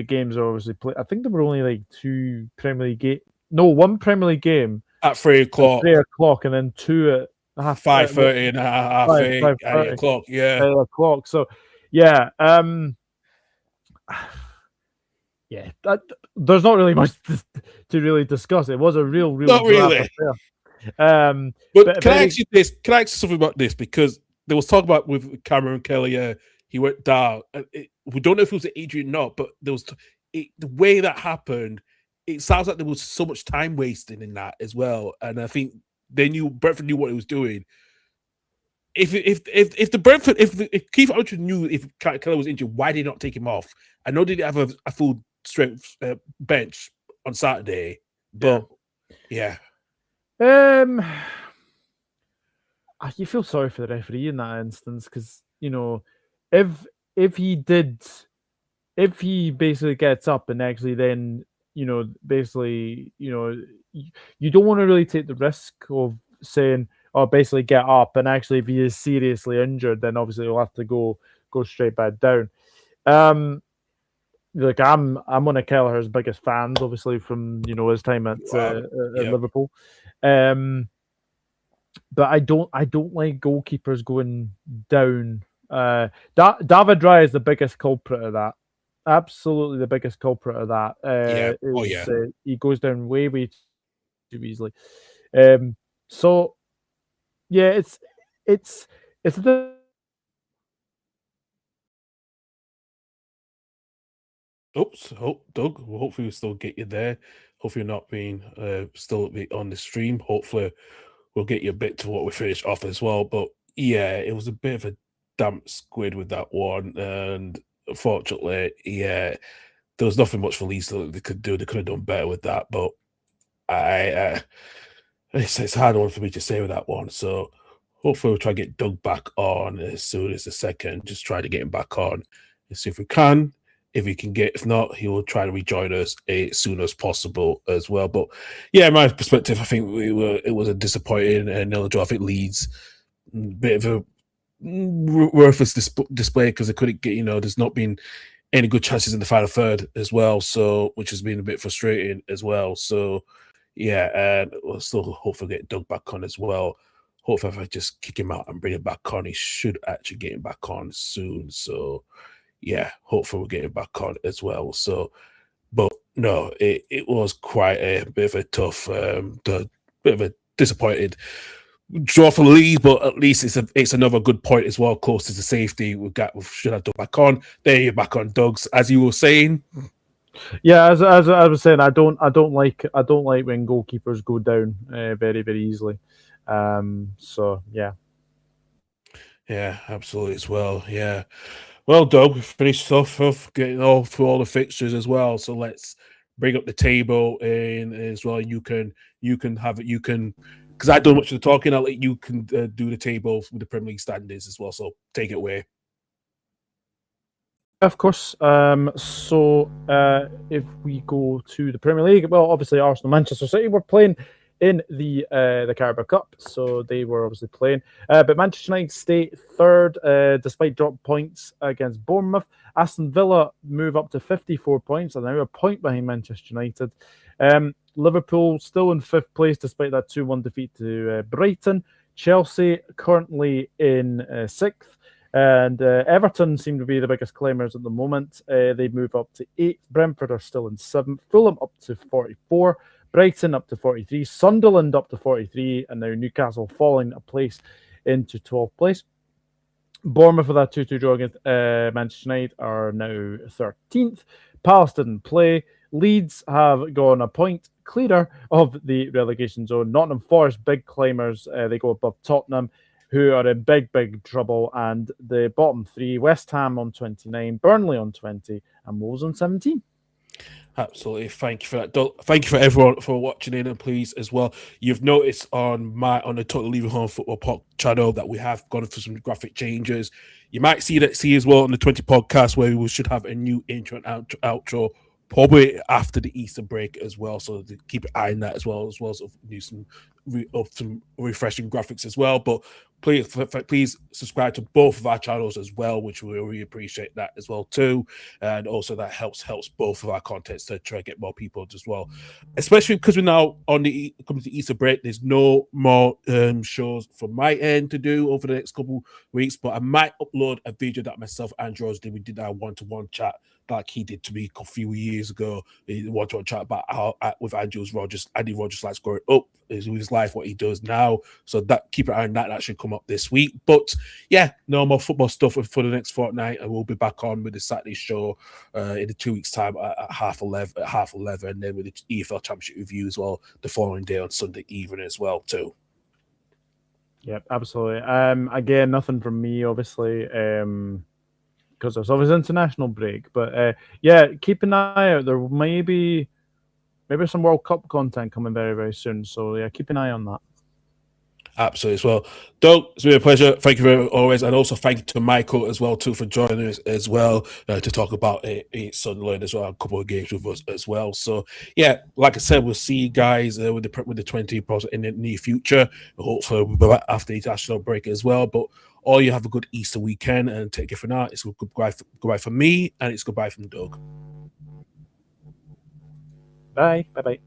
games are obviously played. I think there were only 2 Premier League one Premier League game at 3 o'clock. 3 o'clock, and then 2 at 5:30 and half 8 o'clock. Yeah, 8 o'clock. So, yeah, there's not really much to really discuss. It was a real not really. But can I ask you this? Can I ask you something about this? Because there was talk about with Cameron Kelly. He went down. We don't know if it was an injury or not, but there was the way that happened. It sounds like there was so much time wasting in that as well, and I think Brentford knew what he was doing. If Keith Archer knew if Kelly was injured, why did he not take him off? I know they didn't have a full strength bench on Saturday, but yeah. You feel sorry for the referee in that instance, because if he basically gets up and actually then you don't want to really take the risk of saying, basically get up, and actually if he is seriously injured, then obviously he'll have to go straight back down. I'm one of Kelleher's biggest fans, obviously, from his time at Liverpool. But I don't like goalkeepers going down. David Raya is the biggest culprit of that. Absolutely the biggest culprit of that. He goes down way too easily. So yeah, it's a Oops, Doug. Hopefully we'll still get you there. Hopefully you're not being still on the stream. Hopefully we'll get you a bit to what we finished off as well. But yeah, it was a bit of a damp squid with that one, and unfortunately, there was nothing much for Leeds that they could do. They could have done better with that, but it's a hard one for me to say with that one. So hopefully we'll try to get Doug back on as soon as the second. Just try to get him back on and see if we can. If not, he will try to rejoin us as soon as possible as well. But yeah, my perspective, I think it was a disappointing nil draw. I think Leeds, a bit of a worthless display because they couldn't get, there's not been any good chances in the final third as well, so which has been a bit frustrating as well. So yeah, and we'll still hopefully get Doug back on as well. Hopefully if I just kick him out and bring him back on, he should actually get him back on soon. So yeah, hopefully we'll get him back on as well. So, but no, it was quite a bit of a tough, bit of a disappointed draw for Leeds, but at least it's another good point as well. Close to the safety, we should have Doug back on. There you're back on, Doug's, as you were saying. Yeah, as I was saying, I don't like when goalkeepers go down very, very easily. So yeah. Yeah, absolutely as well. Yeah. Well, Doug, we've finished off getting all through all the fixtures as well. So let's bring up the table in as well. You can have it. You can, because I don't much of the talking. I'll let you can do the table with the Premier League standings as well. So take it away. Of course. If we go to the Premier League, well, obviously Arsenal, Manchester City were playing in the Carabao Cup, so they were obviously playing. But Manchester United stay third, despite drop points against Bournemouth. Aston Villa move up to 54 points, and now a point behind Manchester United. Liverpool still in fifth place, despite that 2-1 defeat to Brighton. Chelsea currently in sixth. And Everton seem to be the biggest claimers at the moment. They move up to 8th. Brentford are still in 7th. Fulham up to 44. Brighton up to 43. Sunderland up to 43. And now Newcastle falling a place into 12th place. Bournemouth with that 2-2 draw against Manchester United are now 13th. Palace didn't play. Leeds have gone a point clearer of the relegation zone. Nottingham Forest, big climbers. They go above Tottenham, who are in big, big trouble. And the bottom three, West Ham on 29, Burnley on 20, and Wolves on 17. Absolutely. Thank you for that. Thank you for everyone for watching in, and please as well. You've noticed on the Total Leaving Home Football Pod channel that we have gone through some graphic changes. You might see as well on the 20 podcast where we should have a new intro and outro probably after the Easter break as well. So keep an eye on that as well as do some refreshing graphics as well. But please subscribe to both of our channels as well, which we really appreciate that as well too. And also that helps both of our contents to try to get more people as well, especially because we're now coming to Easter break. There's no more shows from my end to do over the next couple weeks, but I might upload a video that myself and Rose did. We did our one-to-one chat like he did to me a few years ago. He wanted to chat about how with Andy Rogers likes growing up, his life, what he does now. So that keep an eye on that should come up this week. But yeah, no more football stuff for the next fortnight, and we'll be back on with the Saturday show in 2 weeks' time at half 11, and then with the EFL Championship review as well the following day on Sunday evening as well too. Yep, absolutely. Again, nothing from me, obviously. Because there's always international break. But yeah, keep an eye out. There may be some World Cup content coming very, very soon. So yeah, keep an eye on that. Absolutely as well. Doug, it's been a pleasure. Thank you very always, and also thank you to Michael as well too for joining us as well to talk about Sunderland as well, a couple of games with us as well. So yeah, like I said, we'll see you guys with the 20 process in the near future. Hopefully we'll be back after the international break as well. But all you have a good Easter weekend and take care for now. It's goodbye from me, and it's goodbye from Doug. Bye. Bye.